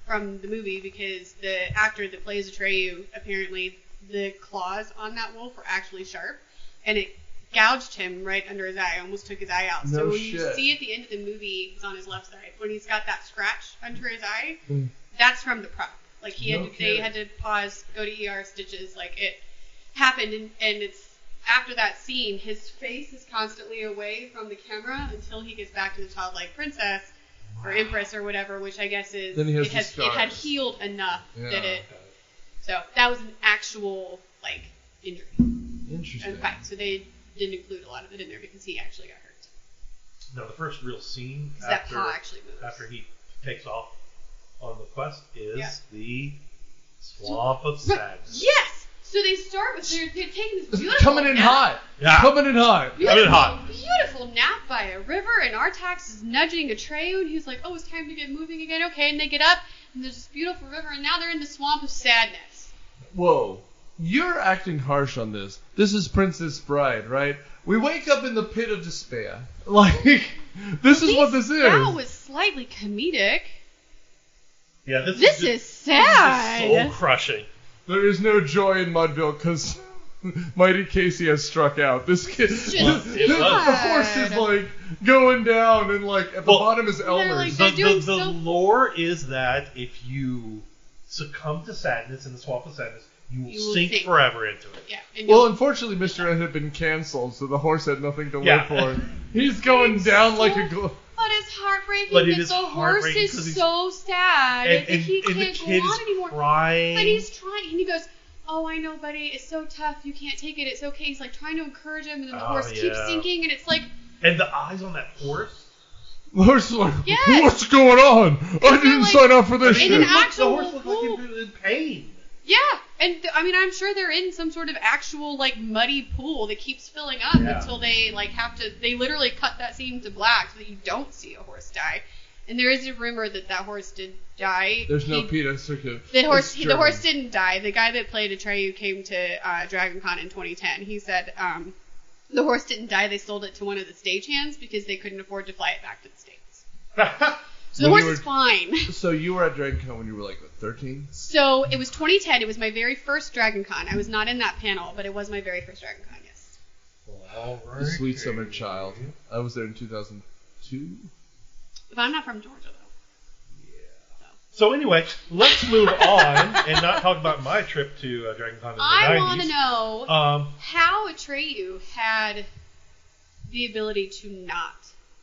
E: from the movie because the actor that plays Atreyu, apparently the claws on that wolf were actually sharp, and it gouged him right under his eye, almost took his eye out.
C: No
E: So when you
C: shit.
E: see at the end of the movie, it's on his left side, when he's got that scratch under his eye,
C: Mm.
E: that's from the prop. Like
C: No
E: they
C: kidding.
E: had to pause, go to ER stitches, like it happened, and it's after that scene, his face is constantly away from the camera until he gets back to the childlike princess or empress or whatever, which I guess is
C: Then he has
E: it
C: the
E: had
C: scars.
E: healed enough
C: Yeah.
E: that it. So that was an actual like injury
C: Interesting.
E: and fight. So they didn't include a lot of it in there because he actually got hurt.
D: Now, the first real scene
E: 'Cause that paw actually moves.
D: after he takes off on the quest is
E: Yeah.
D: the Swamp of Sadness.
E: Yes. So they start with they're taking this beautiful
C: Coming in
E: nap.
C: hot.
D: Yeah.
C: Coming in hot.
E: Beautiful,
D: hot.
E: beautiful nap by a river, and Artax is nudging Atreyu, and he's like, "Oh, it's time to get moving again." Okay, and they get up, and there's this beautiful river, and now they're in the Swamp of Sadness.
C: Whoa. You're acting harsh on this. This is Princess Bride, right? We wake up in the pit of despair. Like, this is what this is.
E: That was slightly comedic.
D: Yeah, this
E: This
D: is
E: is sad.
D: soul crushing.
C: There is no joy in Mudville because Mighty Casey has struck out. This kid, the horse is
E: God.
C: like going down, and like at the bottom is Elmer's.
E: like,
D: The,
E: They're doing
D: the
E: so-
D: lore is that if you succumb to sadness in the swamp of sadness, you will sink forever into it.
E: Yeah. And
C: Well, unfortunately, Mr. Ed had been canceled, so the horse had nothing to live for. He's going down like a...
E: But it's heartbreaking.
D: But it
E: that
D: is
E: the horse
D: heartbreaking
E: is
D: 'cause he's-
E: so sad that he
D: and the
E: can't
D: kid
E: go
D: is
E: on anymore.
D: crying.
E: And he's trying, and he goes, "Oh, I know, buddy. It's so tough. You can't take it. It's okay." He's like trying to encourage him, and then the horse keeps sinking, and it's like,
D: And the eyes on that horse.
C: The horse is like,
E: Yes.
C: what's going on? I didn't
E: like-
C: sign up for this
E: in
C: shit.
E: an actual
D: the horse looked like
E: pool.
D: he was in pain.
E: yeah. And I mean, I'm sure they're in some sort of actual like muddy pool that keeps filling up until they like have to. They literally cut that scene to black so that you don't see a horse die. And there is a rumor that horse did die.
C: There's no Petersen.
E: The horse didn't die. The guy that played Atreyu came to Dragon Con in 2010. He said the horse didn't die. They sold it to one of the stagehands because they couldn't afford to fly it back to the States. So the horse is fine.
C: So you were at Dragon Con when you were like, what, 13?
E: So it was 2010. It was my very first Dragon Con. I was not in that panel, but it was my very first Dragon Con, yes.
C: The Sweet Summer Child. I was there in 2002.
E: But I'm not from Georgia, though.
D: So anyway, let's move on and not talk about my trip to Dragon Con in the 90s.
E: I want to know how Atreyu had the ability to not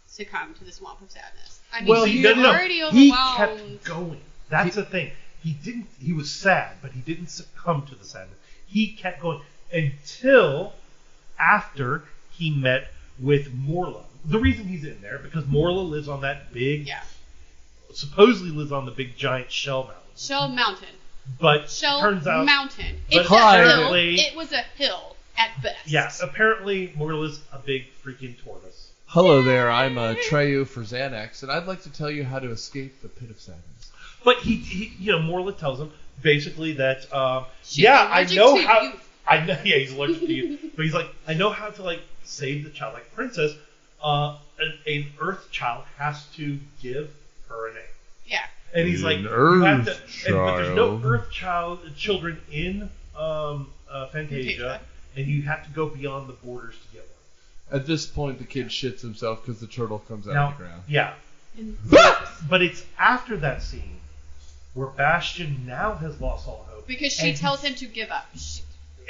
E: succumb to the Swamp of Sadness. I mean,
C: Well,
E: he's
C: he-
E: already
D: He
E: overwhelmed.
D: kept going. That's the thing. He was sad, but he didn't succumb to the sadness. He kept going until after he met with Morla. The reason he's in there, because Morla lives on that big, supposedly lives on the big giant shell mountain.
E: Shell Mountain.
D: But
E: Shell
D: turns out,
E: Mountain.
D: but
E: It's a hill.
D: apparently-
E: It was a hill at best.
D: yeah, apparently Morla's a big freaking tortoise.
C: Hello there, I'm Atreyu for Xanax, and I'd like to tell you how to escape the pit of sadness.
D: But he Morla tells him basically that,
E: She's allergic to you.
D: I know, yeah, he's allergic to you. But he's like, I know how to like save the child, like Princess. An Earth child has to give her a name.
E: Yeah.
D: And he's like,
C: An
D: you have to,
C: Earth
D: but there's no
C: child.
D: Earth children in Fantasia, and you have to go beyond the borders to get one.
C: At this point, the kid shits himself because the turtle comes out
D: Now,
C: of the ground.
D: yeah, but it's after that scene where Bastion now has lost all hope.
E: Because she
D: And
E: tells him to give up.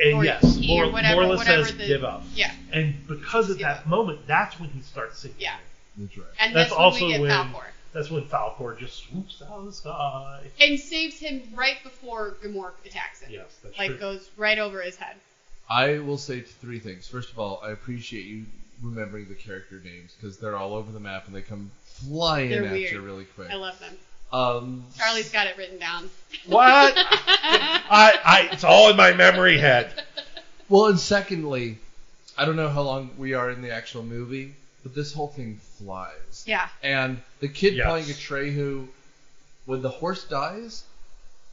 D: And
E: or
D: yes,
E: he or whatever
D: Morla says
E: the,
D: give up.
E: Yeah.
D: And because of
E: Give
D: that
E: up.
D: moment, that's when he starts singing.
E: Yeah.
C: That's right.
E: And
D: That's
E: that's when
D: also
E: we get
D: when
E: Falcor.
D: that's when Falcor just swoops out of the sky.
E: And saves him right before Gamork attacks him.
D: Yes, that's
E: Like
D: true.
E: goes right over his head.
C: I will say three things. First of all, I appreciate you remembering the character names because they're all over the map and they come flying
E: They're
C: at
E: weird.
C: you really quick.
E: I love them.
C: Charlie's
E: got it written down.
D: What? It's all in my memory head.
C: Well, and secondly, I don't know how long we are in the actual movie, but this whole thing flies.
E: Yeah.
C: And the kid
D: Yes.
C: playing Atreyu, when the horse dies,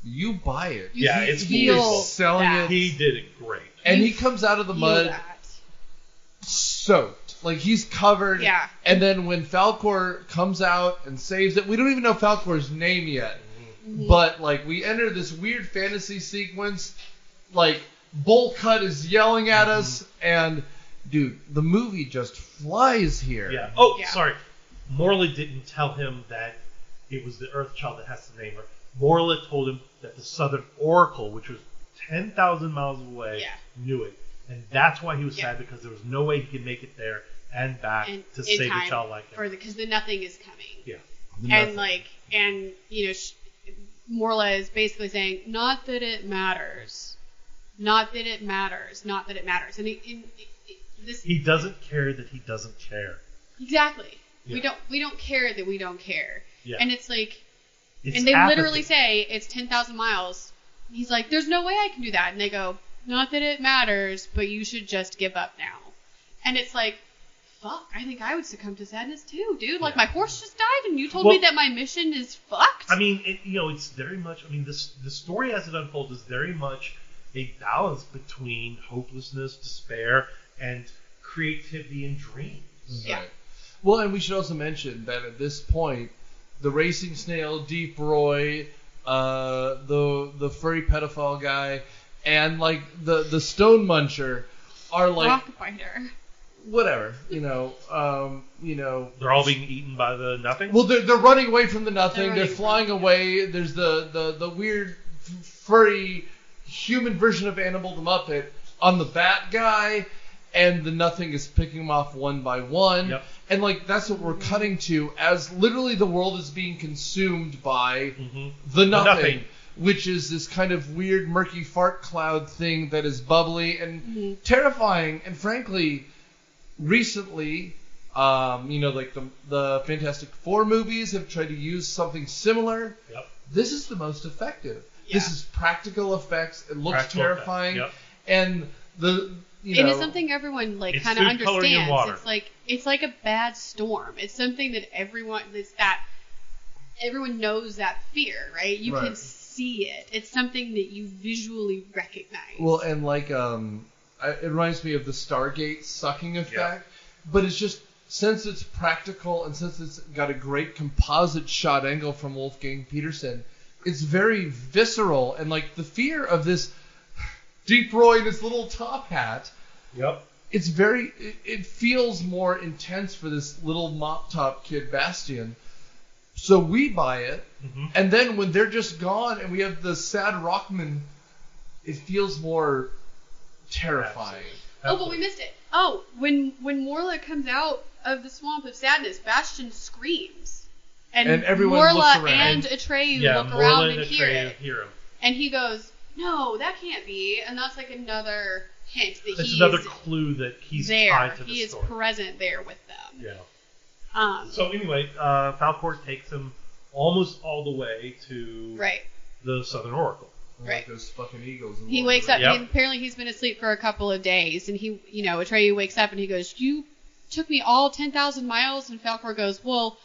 C: you buy it.
E: You
D: Yeah, it's
E: feel
D: beautiful.
C: Selling
E: that.
C: it.
D: He did it great.
C: And
E: You
C: he comes out of the
E: Feel
C: mud
E: that.
C: soaked. Like, he's covered.
E: Yeah.
C: And then when Falcor comes out and saves it, we don't even know Falcor's name yet.
E: Mhm.
C: But, like, we enter this weird fantasy sequence. Like, Bowl Cut is yelling at us. And, dude, the movie just flies here.
D: Yeah. Oh,
E: Yeah.
D: sorry. Morla didn't tell him that it was the Earth Child that has to name her. Morla told him that the Southern Oracle, which was 10,000 miles away,
E: Yeah.
D: knew it. And that's why he was
E: Yeah.
D: sad, because there was no way he could make it there and back
E: And
D: to
E: in
D: save the
E: time
D: child like him.
E: because the nothing is coming.
D: Yeah.
E: And you know, Morla is basically saying, not that it matters, not that it matters, not that it matters. And this
D: He doesn't care that he doesn't care.
E: exactly.
D: Yeah.
E: We don't care that we don't care.
D: Yeah.
E: And it's like,
D: It's
E: and they
D: apathy.
E: literally say it's 10,000 miles. He's like, there's no way I can do that. And they go, not that it matters, but you should just give up now. And it's like, fuck, I think I would succumb to sadness too, dude. Like,
D: Yeah.
E: my horse just died, and you told
D: Well-
E: me that my mission is fucked.
D: I mean, it's very much. I mean, the story as it unfolds is very much a balance between hopelessness, despair, and creativity and dreams.
E: Yeah.
C: Right. Well, and we should also mention that at this point, the racing snail, Deep Roy, the furry pedophile guy, and like the Stone Muncher are like
E: Rockbiter.
C: whatever,
D: They're all being eaten by the nothing.
C: Well, they're running away from the nothing.
E: They're
C: They're flying away. There's the weird furry human version of Animal the Muppet on the Bat Guy, and the nothing is picking them off one by one.
D: Yep.
C: And like that's what we're cutting to as literally the world is being consumed by the nothing, which is this kind of weird murky fart cloud thing that is bubbly and terrifying. And frankly, recently, like the Fantastic Four movies have tried to use something similar.
D: Yep.
C: This is the most effective.
E: Yeah.
C: This is practical effects. It looks
D: Practical
C: terrifying,
D: effects,
C: and
E: it is something everyone
D: It's
E: kind of
D: food coloring in water.
E: understands. It's like a bad storm. It's something that everyone knows that fear, right? You can see it. It's something that you visually recognize.
C: Well, and like it reminds me of the Stargate sucking effect, but it's just since it's practical and since it's got a great composite shot angle from Wolfgang Petersen, it's very visceral, and like the fear of this Deep Roy in his little top hat.
D: Yep.
C: It's very. It feels more intense for this little mop top kid Bastian. So we buy it, and then when they're just gone and we have the sad Rockman, it feels more terrifying.
E: Oh, but we missed it. Oh, when Morla comes out of the swamp of sadness, Bastian screams. And
C: everyone
E: Morla
C: looks around.
E: and Atreyu look
D: Morla
E: around
D: and
E: and hear
D: Atreyu
E: it.
D: hear him.
E: And he goes, "No, that can't be." And that's like another hint that
D: It's
E: he's
D: another clue that he's
E: there.
D: tied to the
E: He is
D: story.
E: present there with them.
D: Yeah. So anyway, Falkor takes him almost all the way to the Southern Oracle.
C: Like those fucking eagles.
E: He wakes up. And apparently he's been asleep for a couple of days, and Atreyu wakes up and he goes, "You took me all 10,000 miles?" And Falkor goes, "Well,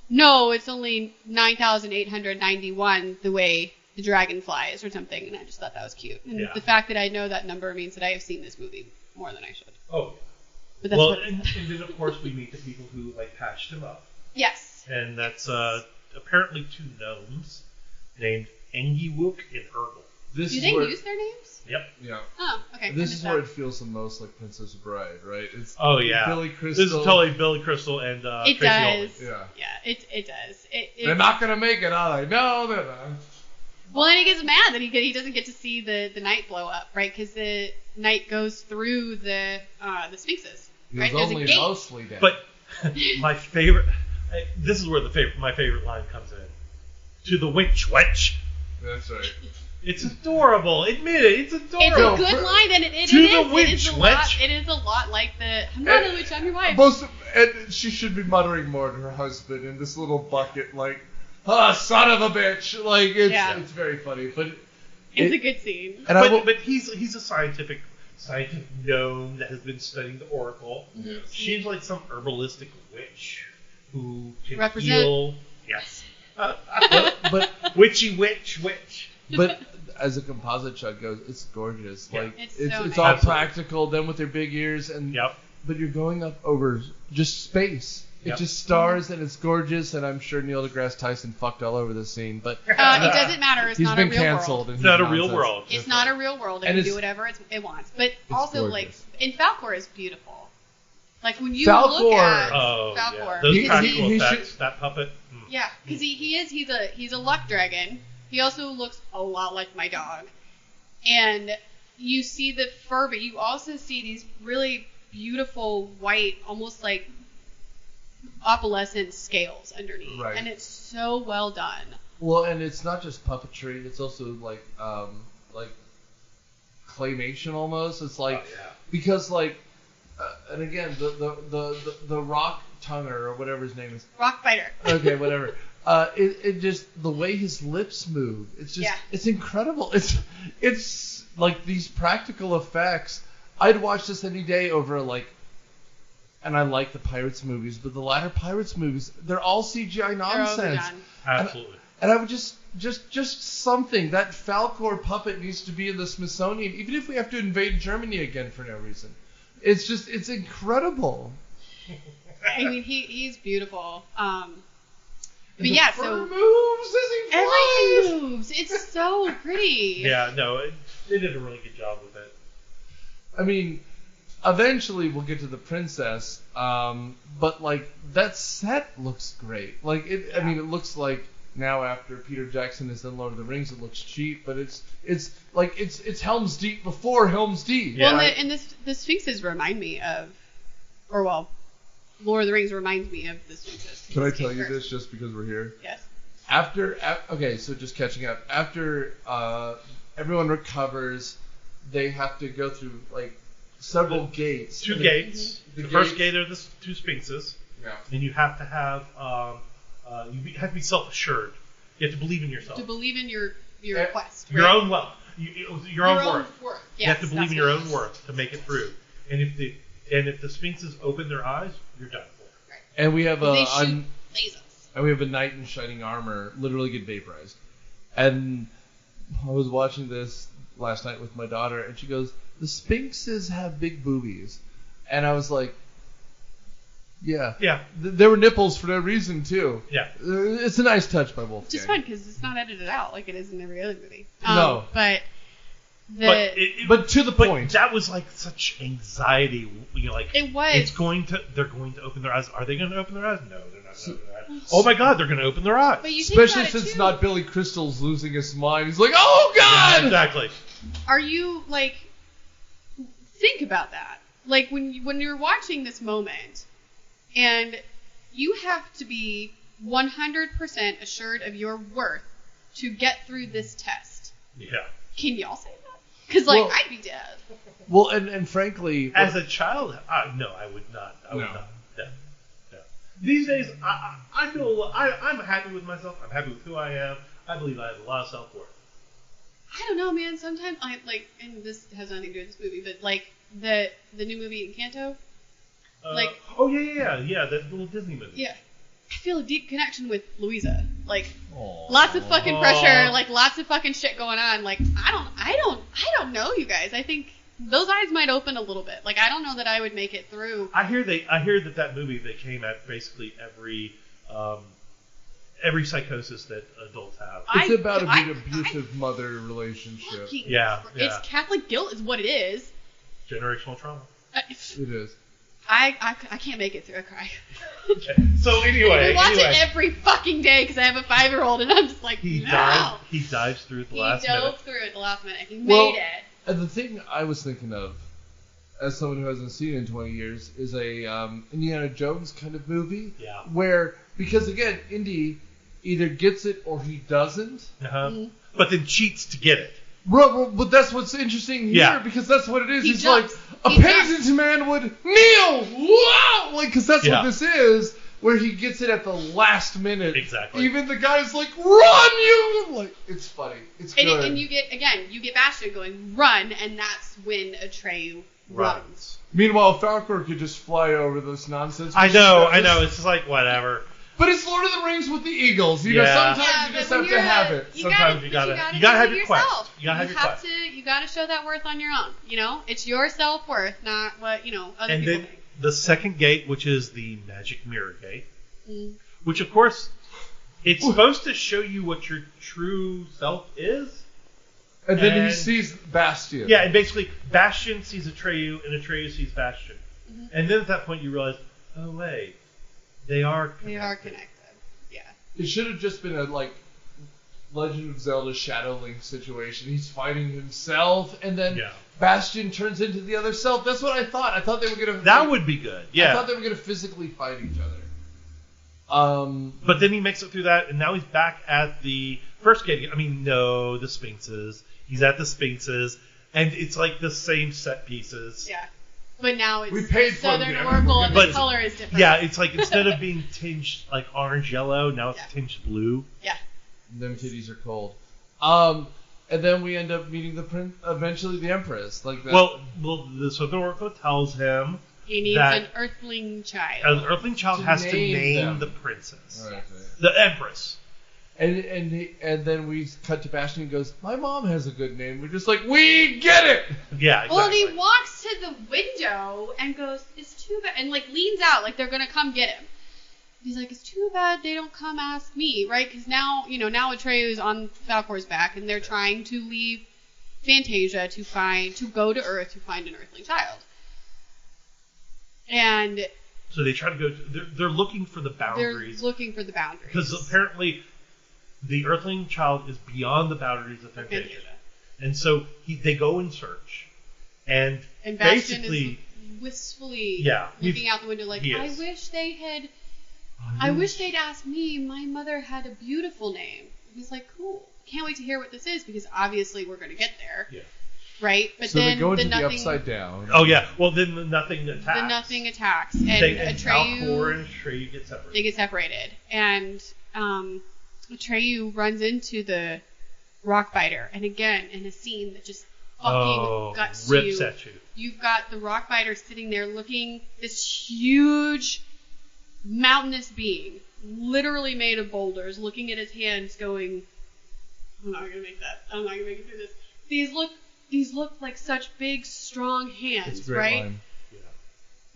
E: no, it's only 9,891 the way the dragon flies," or something. And I just thought that was cute. And the fact that I know that number means that I have seen this movie more than I should.
D: Oh.
E: But that's
D: and then of course we meet the people who patched him up.
E: Yes.
D: And that's apparently two gnomes named Engiwook and Urgle.
E: Do they use their names?
D: Yep.
C: Yeah.
E: Oh, okay.
C: This is where it feels the most like Princess Bride, right? It's Billy Crystal.
D: This is totally Billy Crystal and
E: it
D: Tracy
E: does.
D: Ullman.
E: Yeah, it does.
C: They're not gonna make it, are they? No, they're not.
E: Well, then he gets mad that he doesn't get to see the night blow up, right? Because the night goes through the sphinxes. Right?
C: There's
E: a
C: only
E: gate.
C: mostly down.
D: But my favorite, this is where my favorite line comes in. To the witch.
C: That's right.
D: It's adorable. Admit it. It's adorable.
E: It's a good line, and it is a lot like the "I'm not a witch, I'm your wife."
C: And she should be muttering more to her husband in this little bucket, like, son of a bitch. Like, it's very funny, but
E: it's a good scene.
D: But he's a scientific gnome that has been studying the Oracle.
E: Mm-hmm.
D: She's like some herbalistic witch who can
E: represent.
D: Yes.
C: but
D: witchy witch.
C: But as a composite shot goes, it's gorgeous.
D: Yeah.
C: Like
E: it's
C: all
D: Absolutely.
C: practical, then with their big ears, and but you're going up over just space. It's just stars, and it's gorgeous, and I'm sure Neil deGrasse Tyson fucked all over this scene, but
E: it doesn't matter. It's
C: he's
E: not
C: been
E: a real
C: canceled.
E: world.
D: It's not a real world.
E: It's not a real world. It can do whatever it wants. But also,
C: gorgeous.
E: and Falkor is beautiful. Like when you
C: Falkor.
E: look at
D: Falkor,
E: Falkor,
D: those practical
C: he
D: effects, that puppet.
E: Yeah, because he's a luck dragon. He also looks a lot like my dog. And you see the fur, but you also see these really beautiful white, almost like opalescent scales underneath.
C: Right.
E: And it's so well done.
C: Well, and it's not just puppetry; it's also like claymation almost. It's like because and again the rock tonguer or whatever his name is.
E: Rockbiter.
C: Okay, whatever. It just the way his lips move. It's just it's incredible. It's like these practical effects. I'd watch this any day over and I like the Pirates movies, but the latter Pirates movies, they're all CGI nonsense.
E: They're overdone.
D: Absolutely.
C: And I would just something that Falkor puppet needs to be in the Smithsonian, even if we have to invade Germany again for no reason. It's incredible.
E: I mean, he's beautiful. But
C: fur moves as he flies.
E: everything moves. It's so pretty.
D: Yeah, no. They did a really good job with it.
C: I mean, eventually we'll get to the princess, but like that set looks great. Like it, I mean, it looks like now after Peter Jackson has done Lord of the Rings, it looks cheap, but it's like it's Helm's Deep before Helm's Deep.
E: Well, and the Sphinxes remind me of, or well, Lord of the Rings reminds me of the Sphinxes.
C: Can I tell you this just because we're here?
E: Yes.
C: Okay, so just catching up. After everyone recovers, they have to go through like several gates.
D: Two gates. The first gate are the two Sphinxes.
C: Yeah.
D: And you have to have you have to be self-assured. You have to believe in yourself.
E: To believe in your quest.
D: Your
E: right?
D: own wealth. Your own worth.
E: Yes,
D: you have to believe in your own worth to make it through. And if the Sphinxes open their eyes, you're done for.
E: Right.
C: And we have
E: They shoot lasers.
C: And we have a knight in shining armor literally get vaporized. And I was watching this last night with my daughter, and she goes, "The Sphinxes have big boobies," and I was like, "Yeah,
D: Yeah.
C: There were nipples for no reason too."
D: Yeah.
C: It's a nice touch by Wolfgang.
E: Which is fun because it's not edited out like it is in every other movie.
C: No.
E: But
C: But to the point.
D: That was like such anxiety. You know, like
E: it was.
D: They're going to open their eyes. Are they going to open their eyes? No, they're not going to open their eyes. Oh my God, they're going to open their eyes.
E: But you think
C: Especially
E: about it,
C: since
E: too.
C: not Billy Crystal's losing his mind. He's like, "Oh God!"
D: Yeah, exactly.
E: Are you like? Think about that. Like when you're watching this moment, and you have to be 100% assured of your worth to get through this test.
D: Yeah.
E: Can y'all say that? Because I'd be dead.
C: Well, and frankly,
D: As a child, no, I would not. I would not. No. These days, I feel I'm happy with myself. I'm happy with who I am. I believe I have a lot of self-worth.
E: I don't know, man. Sometimes and this has nothing to do with this movie, but like the new movie Encanto.
D: Oh yeah, that little Disney movie.
E: Yeah. I feel a deep connection with Louisa. Like,
C: Aww.
E: lots of fucking pressure, like lots of fucking shit going on. Like, I don't know, you guys. I think those eyes might open a little bit. Like, I don't know that I would make it through.
D: I hear that movie they came at basically every psychosis that adults have.
C: It's about an abusive mother relationship.
D: Yeah.
E: It's Catholic guilt is what it is.
D: Generational trauma.
C: It is.
E: I can't make it through. I cry.
D: Okay. So anyway,
E: I watch it every fucking day because I have a 5-year-old and I'm just like,
D: he
E: no.
D: dives through at the last minute.
E: He dove through it the last minute. He made it.
C: And the thing I was thinking of, as someone who hasn't seen it in 20 years, is a Indiana Jones kind of movie.
D: Yeah.
C: Where, because again, Indy either gets it or he doesn't.
D: Uh-huh. But then cheats to get it.
C: But that's what's interesting here, because that's what it is. He's like, a penitent man would kneel! Wow! Like, because that's what this is, where he gets it at the last minute.
D: Exactly.
C: Even the guy's like, run, you! Like, it's funny. It's good.
E: And you get Bastion going, run, and that's when Atreyu runs.
C: Meanwhile, Falcor could just fly over this nonsense.
D: I know. It's just like, whatever.
C: But it's Lord of the Rings with the Eagles. You know, sometimes you just have to have it.
D: Sometimes you gotta have your quest. You gotta have your quest.
E: You gotta show that worth on your own. You know, it's your self-worth, not what other people think.
D: The second gate, which is the magic mirror gate, which of course it's supposed to show you what your true self is.
C: And then he sees Bastion.
D: Yeah, and basically Bastion sees Atreyu, and Atreyu sees Bastion. Mm-hmm. And then at that point you realize, oh wait. They are connected. Yeah.
C: It should have just been a Legend of Zelda Shadow Link situation. He's fighting himself, and then Bastion turns into the other self. That's what I thought. I thought they were gonna.
D: That would be good. Yeah.
C: I thought they were gonna physically fight each other.
D: But then he makes it through that, and now he's back at the first gate. The Sphinxes. He's at the Sphinxes, and it's like the same set pieces.
E: Yeah. But now it's
C: we paid
E: Southern Oracle, and the color is different.
D: Yeah, it's like instead of being tinged like orange-yellow, now it's tinged blue.
E: Yeah.
C: Them titties are cold. And then we end up meeting eventually the Empress. Like that.
D: Well, the Southern Oracle tells him
E: he needs an Earthling child.
D: An Earthling child has to name the princess,
C: right.
D: The Empress.
C: And then we cut to Bastion and goes, my mom has a good name. We're just like, we get it!
D: Yeah, exactly.
E: Well, he walks to the window and goes, it's too bad, and leans out like they're going to come get him. He's like, it's too bad they don't come ask me, right? Because now Atreyu's on Falcor's back and they're trying to leave Fantasia to go to Earth to find an Earthling child. And
D: so they try to go. They're looking for the boundaries.
E: They're looking for the boundaries
D: because apparently the Earthling child is beyond the boundaries of Fantasia. And so they go in search, and
E: Bastian
D: basically
E: is wistfully
D: yeah,
E: looking out the window like, I wish they'd asked me. My mother had a beautiful name. And he's like, cool. Can't wait to hear what this is because obviously we're going to get there.
D: Yeah.
E: Right? But
C: so
E: then
C: they go into
E: the
C: upside down.
D: Oh yeah. Well, then the nothing attacks.
E: The nothing attacks, and
D: Falcor and Atreyu get separated.
E: They get separated, and Atreyu runs into the Rockbiter, and again in a scene that just fucking guts
D: rips at you.
E: You've got the Rockbiter sitting there looking, this huge mountainous being, literally made of boulders, looking at his hands, going, "I'm not gonna make that. I'm not gonna make it through this." These look like such big, strong hands,
C: It's a great
E: right?
C: line.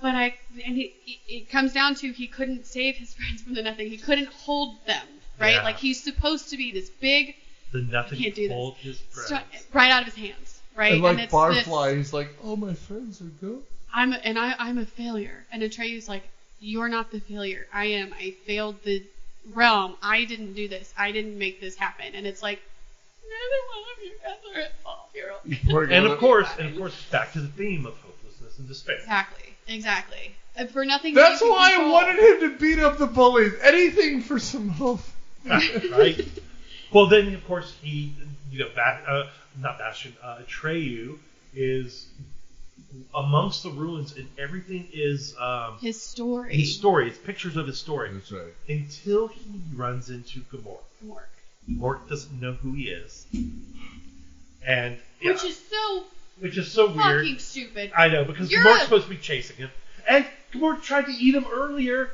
E: But it comes down to he couldn't save his friends from the nothing. He couldn't hold them, right?
D: Yeah.
E: Like he's supposed to be this big.
D: The nothing
E: can't do
D: pulled his friends
E: right out of his hands, right?
C: And like
E: it's
C: Barfly, he's like, "Oh, my friends are good."
E: I'm a failure, and Atreyu's like, "You're not the failure. I am. I failed the realm. I didn't do this. I didn't make this happen." And it's like, neither one of you guys are at fault.
D: And of course, back to the theme of hopelessness and despair.
E: Exactly. For nothing.
C: That's why I wanted him to beat up the bullies. Anything for some hope.
D: Right. Well, then of course Atreyu is amongst the ruins, and everything is
E: his story.
D: It's pictures of his story.
C: That's right.
D: Until he runs into Gamork. Gamork doesn't know who he is, and
E: which is so
D: weird.
E: Fucking stupid.
D: I know, because Gamork's supposed to be chasing him, and Gamork tried to eat him earlier.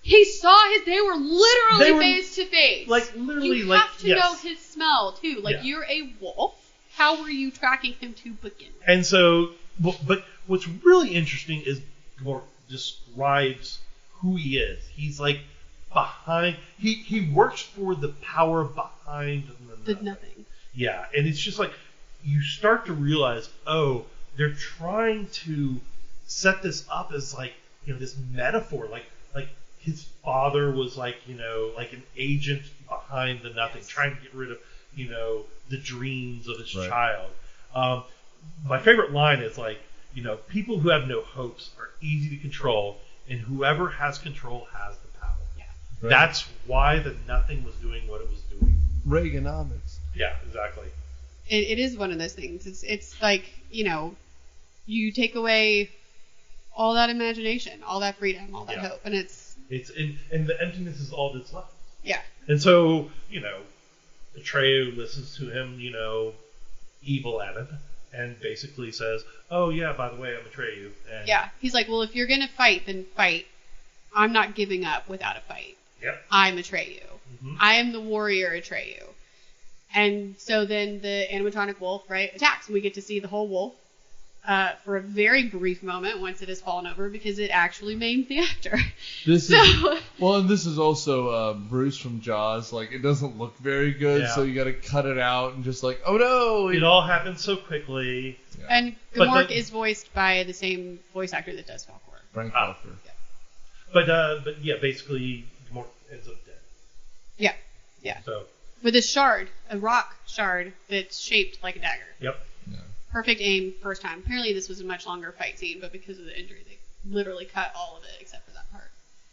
E: He saw they were literally face to face.
D: Like literally,
E: you have to know his smell too. Like you're a wolf. How were you tracking him to begin with?
D: And so, but what's really interesting is Gamork describes who he is. He's like behind. He works for the power behind the nothing. Yeah, and it's just like you start to realize, oh, they're trying to set this up as like this metaphor, like his father was like like an agent behind the nothing, trying to get rid of the dreams of his child. My favorite line is like, people who have no hopes are easy to control, and whoever has control has the power. Yeah. Right. That's why the nothing was doing what it was doing.
C: Reaganomics.
D: Yeah, exactly.
E: It is one of those things. It's like, you take away all that imagination, all that freedom, all that hope, and
D: and the emptiness is all that's left.
E: Yeah.
D: And so, Atreyu listens to him, evil at him, and basically says, "Oh yeah, by the way, I'm Atreyu." And
E: he's like, "Well, if you're gonna fight, then fight. I'm not giving up without a fight.
D: Yep.
E: I'm Atreyu. Mm-hmm. I am the warrior Atreyu." And so then the animatronic wolf, attacks, and we get to see the whole wolf for a very brief moment once it has fallen over, because it actually maimed the actor.
C: This is also Bruce from Jaws. Like, it doesn't look very good, so you got to cut it out and just like, oh no!
D: It all happened so quickly.
E: Yeah. And Gamork is voiced by the same voice actor that does Falcor.
C: Frank Falcor.
D: Yeah. But basically, Gamork ends up dead.
E: Yeah. Yeah.
D: So.
E: With a rock shard that's shaped like a dagger.
D: Yep.
C: Yeah.
E: Perfect aim first time. Apparently this was a much longer fight scene, but because of the injury, they literally cut all of it except for that part.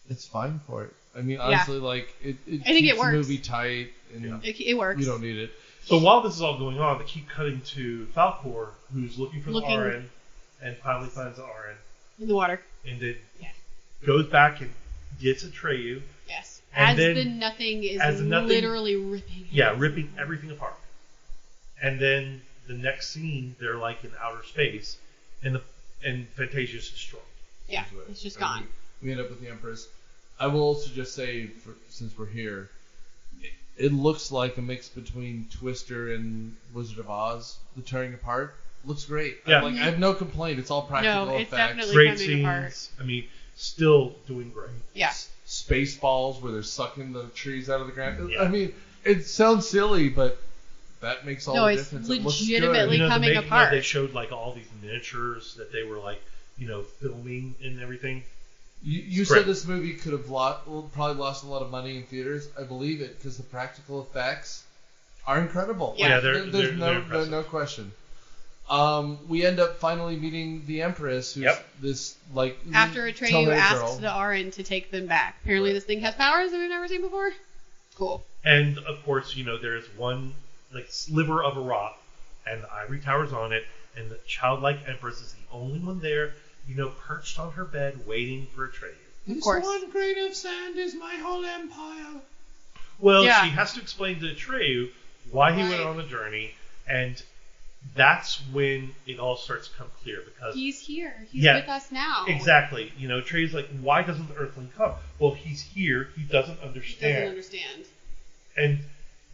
C: It's fine for it. I mean, honestly, it
E: I think
C: keeps
E: it works.
C: the movie tight, and
E: it works.
C: You don't need it.
D: So while this is all going on, they keep cutting to Falcor, who's looking for the RN, and finally finds the RN.
E: In the water.
D: And then goes back and gets Atreyu.
E: Yes.
D: And
E: the nothing is literally ripping.
D: Ripping everything apart. And then the next scene, they're like in outer space, and Fantasia's destroyed.
E: Yeah, it's just gone.
C: We end up with the Empress. I will also just say, since we're here, it looks like a mix between Twister and Wizard of Oz. The tearing apart looks great.
D: Yeah.
C: I have no complaint. It's all practical
E: effects. Definitely
D: great
E: coming
D: scenes.
E: apart.
D: I mean, still doing great.
E: Yeah.
C: Space balls where they're sucking the trees out of the ground.
D: Yeah.
C: I mean, it sounds silly, but That makes all
E: No,
C: the
E: it's
C: difference. It looks
E: legitimately
C: good.
D: the
E: coming
D: making of,
E: apart.
D: they showed like all these miniatures that they were like, filming and everything.
C: You said this movie could have probably lost a lot of money in theaters. I believe it because the practical effects are incredible.
E: Yeah,
C: there's
D: they're
C: no
D: impressive.
C: question. We end up finally meeting the Empress, who's this like
E: After Atreyu
C: tell-her
E: asks
C: girl.
E: the Arin to take them back. Apparently this thing has powers that we've never seen before. Cool.
D: And of course, there's one like sliver of a rock, and the ivory tower's on it, and the childlike Empress is the only one there, perched on her bed, waiting for Atreyu.
C: This
E: course.
C: one grain of sand is my whole empire.
D: Well,
E: Yeah.
D: she has to explain to Atreyu why he went on the journey, and that's when it all starts to come clear because
E: He's here. He's
D: Yeah.
E: with us now.
D: exactly, Atreyu's like, why doesn't the Earthling come? Well, he's here. He doesn't
E: He
D: understand.
E: doesn't understand.
D: And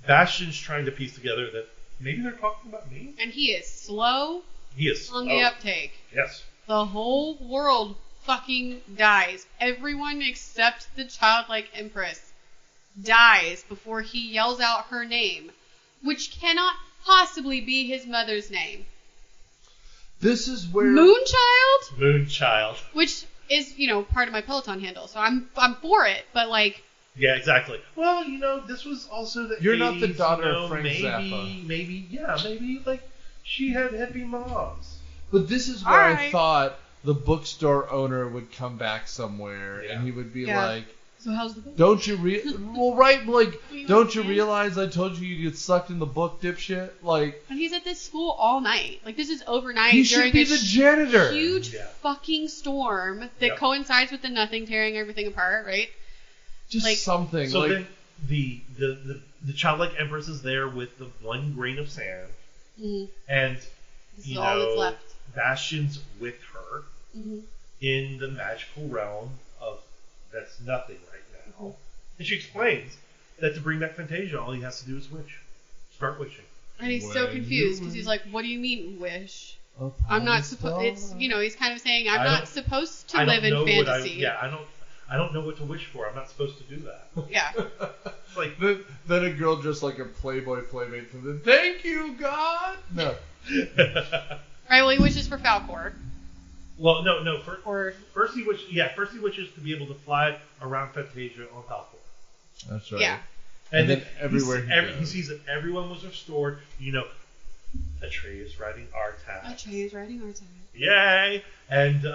D: Bastion's trying to piece together that maybe they're talking about me.
E: And he is slow
D: He is
E: on the uptake.
D: Yes.
E: The whole world fucking dies. Everyone except the childlike Empress dies before he yells out her name, which cannot possibly be his mother's name.
C: This is where
E: Moonchild?
D: Moonchild.
E: Which is, part of my Peloton handle, so I'm for it, but like,
D: Yeah, exactly. Well, this was also the
C: You're not the
D: 80s,
C: daughter of Frank
D: maybe,
C: Zappa.
D: Maybe like she had hippie moms.
C: But this is where I
E: Alright.
C: thought the bookstore owner would come back somewhere
D: Yeah.
C: and he would be
E: Yeah.
C: like,
E: so how's the book?
C: "Don't you like?
E: We
C: Don't you
E: understand.
C: realize I told you you'd get sucked in the book, dipshit? Like,
E: And he's at this school all night. Like, this is overnight
C: he
E: during
C: should be
E: a
C: the janitor."
E: huge
D: Yeah.
E: fucking storm that
D: Yep.
E: coincides with the nothing tearing everything apart, right?
C: Just
E: like-
C: something.
D: So
C: like,
D: then the childlike Empress is there with the one grain of sand,
E: Mm-hmm.
D: and
E: This is all that's left.
D: Bastion's with her
E: Mm-hmm.
D: in the magical realm of that's nothing right now.
E: Mhm.
D: And she explains that to bring back Fantasia, all he has to do is wish. Start wishing.
E: And he's so
C: When
E: confused
C: you
E: because he's like, "What do you mean wish?
C: upon
E: I'm not
C: a
E: supposed." It's
C: star.
E: He's kind of saying, "I'm
D: I
E: not
D: don't-
E: supposed to
D: I
E: live
D: don't know
E: in
D: what
E: fantasy."
D: I don't know what to wish for. I'm not supposed to do that.
E: Yeah.
D: It's like
C: Then a girl dressed like a Playboy playmate from the "Thank you, God." No,
E: Right. Well, he wishes for Falcor.
D: well, no.
E: Or
D: First he wishes to be able to fly around Fantasia on Falcor.
C: that's right.
E: yeah.
C: And then everywhere
D: he
C: he
D: sees that everyone was restored. Atreyu's riding Artak.
E: Atreyu is writing our time.
D: Yay! And the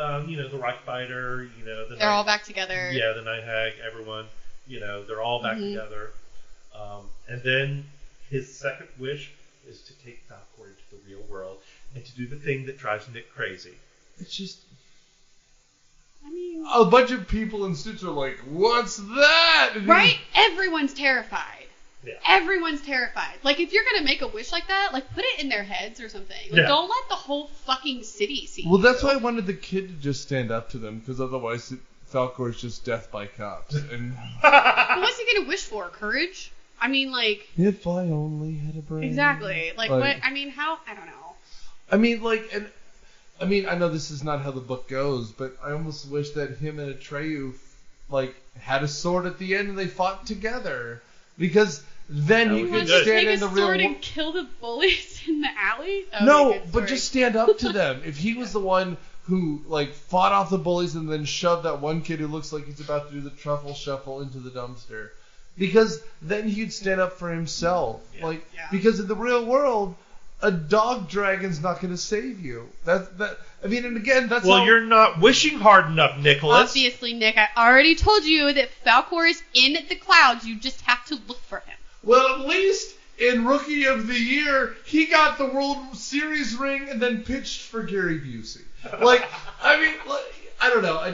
D: Reichbiter,
E: They're all back together.
D: Yeah, the Night Hag, everyone, they're all back
E: Mhm.
D: together. And then his second wish is to take Falcor into the real world and to do the thing that drives Nick crazy.
C: It's just
E: I mean,
C: a bunch of people in suits are like, "What's that?" And
E: right? Everyone's terrified.
D: Yeah.
E: Everyone's terrified. Like, if you're gonna make a wish like that, like, put it in their heads or something. Like,
D: Yeah.
E: don't let the whole fucking city see
C: Well,
E: you.
C: that's why I wanted the kid to just stand up to them, because otherwise Falcor is just death by cops. And
E: But what's he gonna wish for? Courage? I mean, like,
C: if I only had a brain.
E: exactly. Like, what? I mean, how? I don't know.
C: I mean, like, and I mean, I know this is not how the book goes, but I almost wish that him and Atreyu, like, had a sword at the end and they fought together, because then
D: That
C: he
D: would
C: could
D: be
E: Just
C: stand
E: take
C: in
E: a
C: the real
E: sword
C: world.
E: and kill the bullies in the alley? That would be
C: No,
E: a good
C: but
E: story.
C: just stand up to them. If he was the one who, like, fought off the bullies and then shoved that one kid who looks like he's about to do the truffle shuffle into the dumpster. Because then he'd stand up for himself.
D: Yeah.
C: Like,
E: Yeah.
C: because in the real world, a dog dragon's not going to save you. I mean, and again, that's
D: Well,
C: how...
D: you're not wishing hard enough, Nicholas.
E: Obviously, Nick, I already told you that Falcor is in the clouds. You just have to look for him.
C: Well, at least in Rookie of the Year, he got the World Series ring and then pitched for Gary Busey. Like, I mean, like, I don't know. I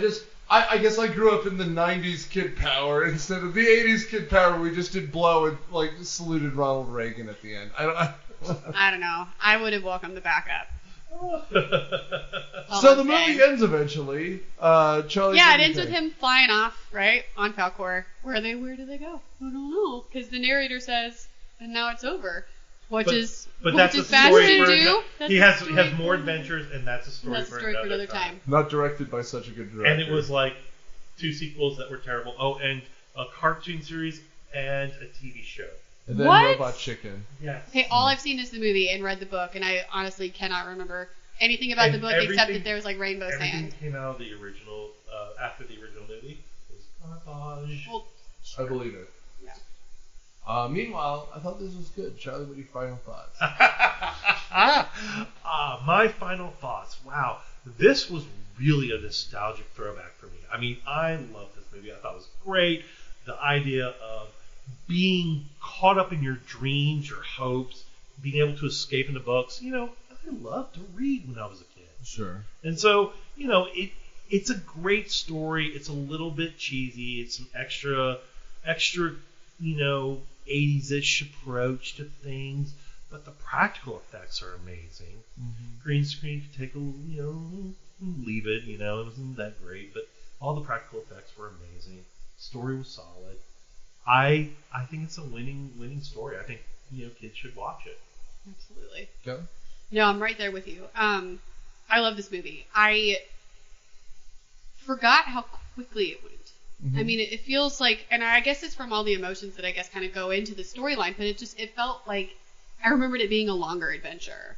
C: guess I grew up in the 90s Kid Power instead of the 80s Kid Power where we just did blow and, like, saluted Ronald Reagan at the end.
E: I don't know. I would have welcomed the backup.
C: So the movie ends eventually. Charlie.
E: Yeah, it ends with him flying off, right, on Falcor. Where do they go? I don't know, because the narrator says, and now it's over. But
D: that's
E: what
D: a
E: does
D: story
E: Bastion
D: for
E: do? That's
D: he
E: a
D: has
E: story
D: more
E: for-
D: adventures, and that's a story,
E: That's a
D: for,
E: story for another time.
C: Not directed by such a good director.
D: And it was like 2 sequels that were terrible. Oh, and a cartoon series and a TV show
C: And then
E: What?
C: Robot Chicken.
D: Yes.
E: Okay, all I've seen is the movie and read the book, and I honestly cannot remember anything about the book except that there was like rainbow
D: Everything
E: sand.
D: came out of the original, after the original movie. It was garbage.
E: Well,
C: I believe it.
E: yeah.
C: Meanwhile, I thought this was good. Charlie, what are your final thoughts?
D: My final thoughts. Wow. This was really a nostalgic throwback for me. I mean, I love this movie. I thought it was great. The idea of being caught up in your dreams, your hopes, being able to escape into books. You know, I loved to read when I was a kid.
C: Sure.
D: And so, you know, it's a great story. It's a little bit cheesy. It's some extra, you know, 80s-ish approach to things. But the practical effects are amazing.
C: Mm-hmm.
D: Green screen could take a, you know, leave it, you know, it wasn't that great. But all the practical effects were amazing. Story was solid. I think it's a winning story. I think, you know, kids should watch it.
E: Absolutely.
C: Go.
E: No, I'm right there with you. I love this movie. I forgot how quickly it went.
C: Mm-hmm.
E: I mean, it feels like, and I guess it's from all the emotions that I guess kind of go into the storyline, but it felt like I remembered it being a longer adventure.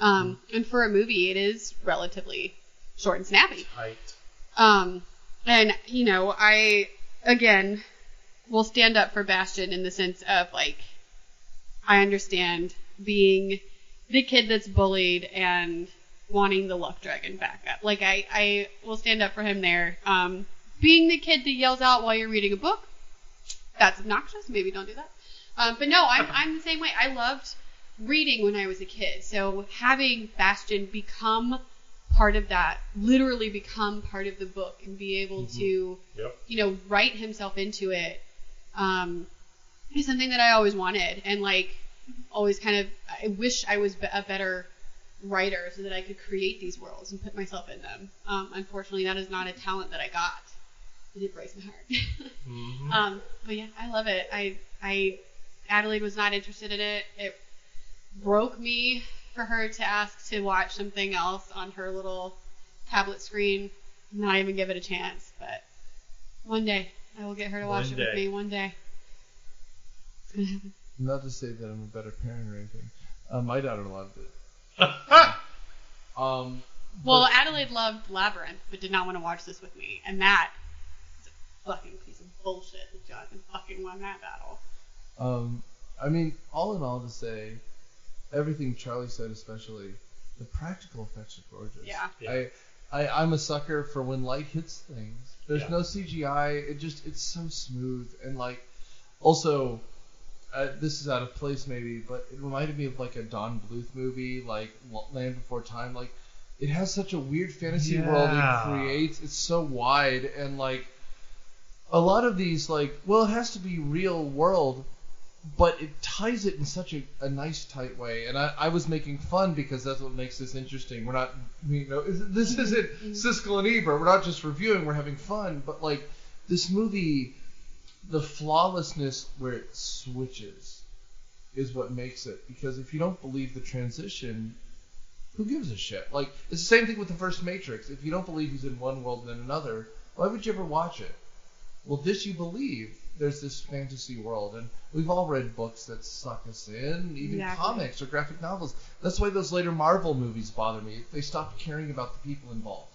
C: Mm-hmm.
E: And for a movie, it is relatively short and snappy.
D: Tight.
E: And, you know, I, again, will stand up for Bastion in the sense of, like, I understand being the kid that's bullied and wanting the luck dragon back up. Like, I will stand up for him there. Being the kid that yells out while you're reading a book, that's obnoxious. Maybe don't do that. But no, I'm the same way. I loved reading when I was a kid. So having Bastion become part of that, literally become part of the book and be able to, you know, write himself into it, is something that I always wanted. And, like, always kind of, I wish I was a better writer so that I could create these worlds and put myself in them. Unfortunately, that is not a talent that I got. And it breaks my heart. But yeah, I love it. Adelaide was not interested in it. It broke me for her to ask to watch something else on her little tablet screen, not even give it a chance. But one day, I will get her to watch it with me. One day. It's going to happen.
C: Not to say that I'm a better parent or anything. My daughter loved it.
E: Well, Adelaide loved Labyrinth, but did not want to watch this with me. And that is a fucking piece of bullshit that Jonathan fucking won that battle.
C: I mean, all in all, to say, everything Charlie said, especially, the practical effects are gorgeous.
E: Yeah.
C: I'm a sucker for when light hits things. There's no CGI. It's so smooth. And, like, also, this is out of place maybe, but it reminded me of, like, a Don Bluth movie, like Land Before Time. Like, it has such a weird fantasy world it creates. It's so wide. And, like, a lot of these, like, well, it has to be real world, but it ties it in such a nice, tight way. And I was making fun because that's what makes this interesting. We're not, you know, this isn't Siskel and Ebert. We're not just reviewing. We're having fun. But, like, this movie, the flawlessness where it switches is what makes it. Because if you don't believe the transition, who gives a shit? Like, it's the same thing with the first Matrix. If you don't believe he's in one world and then another, why would you ever watch it? Well, this you believe. There's this fantasy world, and we've all read books that suck us in, even comics or graphic novels. That's why those later Marvel movies bother me. They stopped caring about the people involved.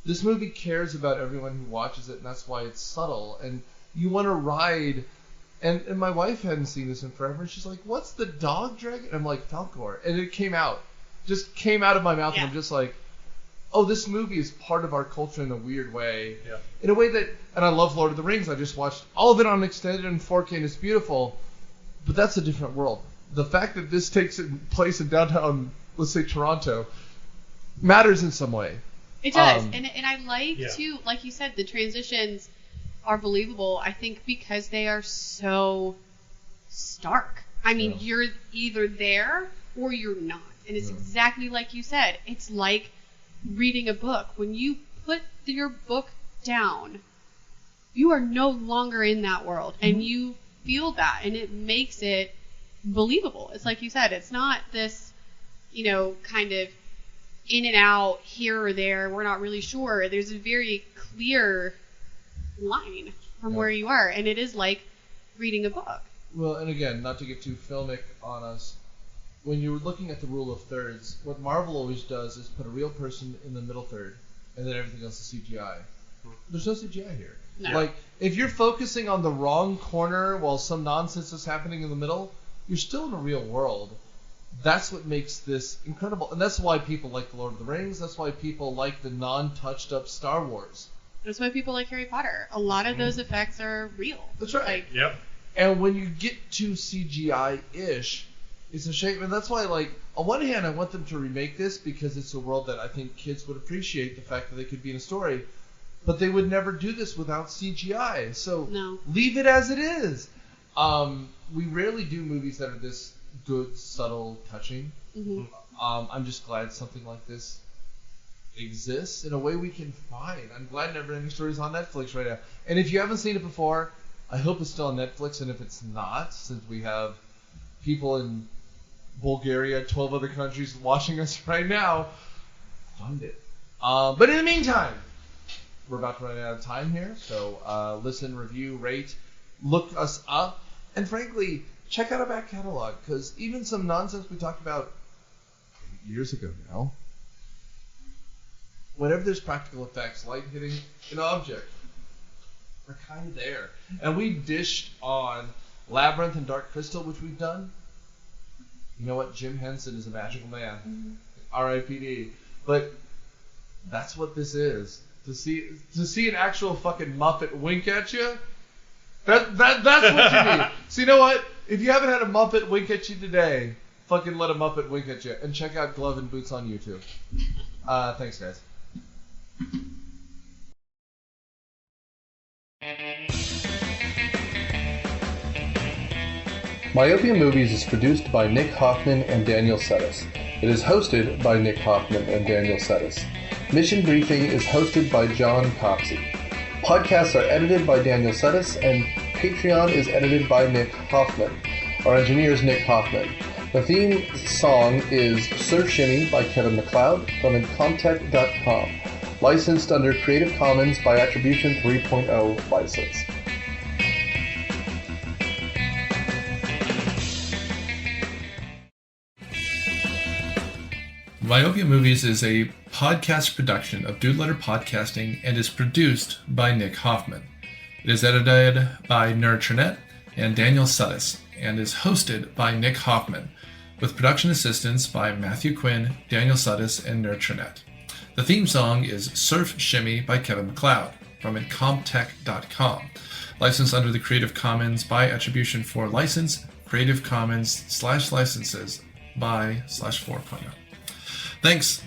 C: This movie cares about everyone who watches it, and that's why it's subtle. And you want to ride. And my wife hadn't seen this in forever, and she's like, "What's the dog dragon?" And I'm like, "Falcor." And it came out. Just came out of my mouth, and I'm just like, oh, this movie is part of our culture in a weird way. Yeah. In a way that, and I love Lord of the Rings. I just watched all of it on extended in 4K, and it's beautiful. But that's a different world. The fact that this takes place in downtown, let's say Toronto, matters in some way.
E: It does. And I like too, like you said, the transitions are believable, I think, because they are so stark. I mean, you're either there or you're not. And it's exactly like you said. It's like reading a book. When you put your book down, you are no longer in that world, and you feel that, and it makes it believable. It's like you said, it's not this, you know, kind of in and out, here or there, we're not really sure. There's a very clear line from where you are, and it is like reading a book.
C: Well, and again, not to get too filmic on us, when you're looking at the rule of thirds, what Marvel always does is put a real person in the middle third, and then everything else is CGI. There's no CGI here.
E: No.
C: Like, if you're focusing on the wrong corner while some nonsense is happening in the middle, you're still in a real world. That's what makes this incredible. And that's why people like The Lord of the Rings. That's why people like the non-touched up Star Wars.
E: That's why people like Harry Potter. A lot of those effects are real.
C: That's right.
E: Like,
D: Yep.
C: And when you get to CGI-ish, it's a shame. And that's why, like, on one hand, I want them to remake this because it's a world that I think kids would appreciate, the fact that they could be in a story. But they would never do this without CGI. So
E: No.
C: leave it as it is. We rarely do movies that are this good, subtle, touching.
E: hmm
C: I'm just glad something like this exists in a way we can find. I'm glad NeverEnding Story is on Netflix right now. And if you haven't seen it before, I hope it's still on Netflix. And if it's not, since we have people in Bulgaria, 12 other countries watching us right now, fund it. But in the meantime, we're about to run out of time here. So listen, review, rate, look us up. And frankly, check out our back catalog, because even some nonsense we talked about years ago now, whenever there's practical effects, light hitting an object, we're kind of there. And we dished on Labyrinth and Dark Crystal, which we've done. You know what? Jim Henson is a magical man. R.I.P.D. But that's what this is. To see an actual fucking Muppet wink at you, that's what you need. So you know what? If you haven't had a Muppet wink at you today, fucking let a Muppet wink at you. And check out Glove and Boots on YouTube. Thanks, guys.
A: Myopia Movies is produced by Nick Hoffman and Daniel Settis. It is hosted by Nick Hoffman and Daniel Settis. Mission Briefing is hosted by John Copsey. Podcasts are edited by Daniel Settis, and Patreon is edited by Nick Hoffman. Our engineer is Nick Hoffman. The theme song is Surf Shimmy by Kevin MacLeod from Incomptech.com. Licensed under Creative Commons by Attribution 3.0 license.
F: Myopia Movies is a podcast production of Dude Letter Podcasting and is produced by Nick Hoffman. It is edited by Nerd Trinette and Daniel Settis and is hosted by Nick Hoffman, with production assistance by Matthew Quinn, Daniel Settis, and Nerd Trinette. The theme song is Surf Shimmy by Kevin MacLeod from Incomptech.com. Licensed under the Creative Commons by Attribution 4 license, Creative Commons /licenses by /4.0. Thanks.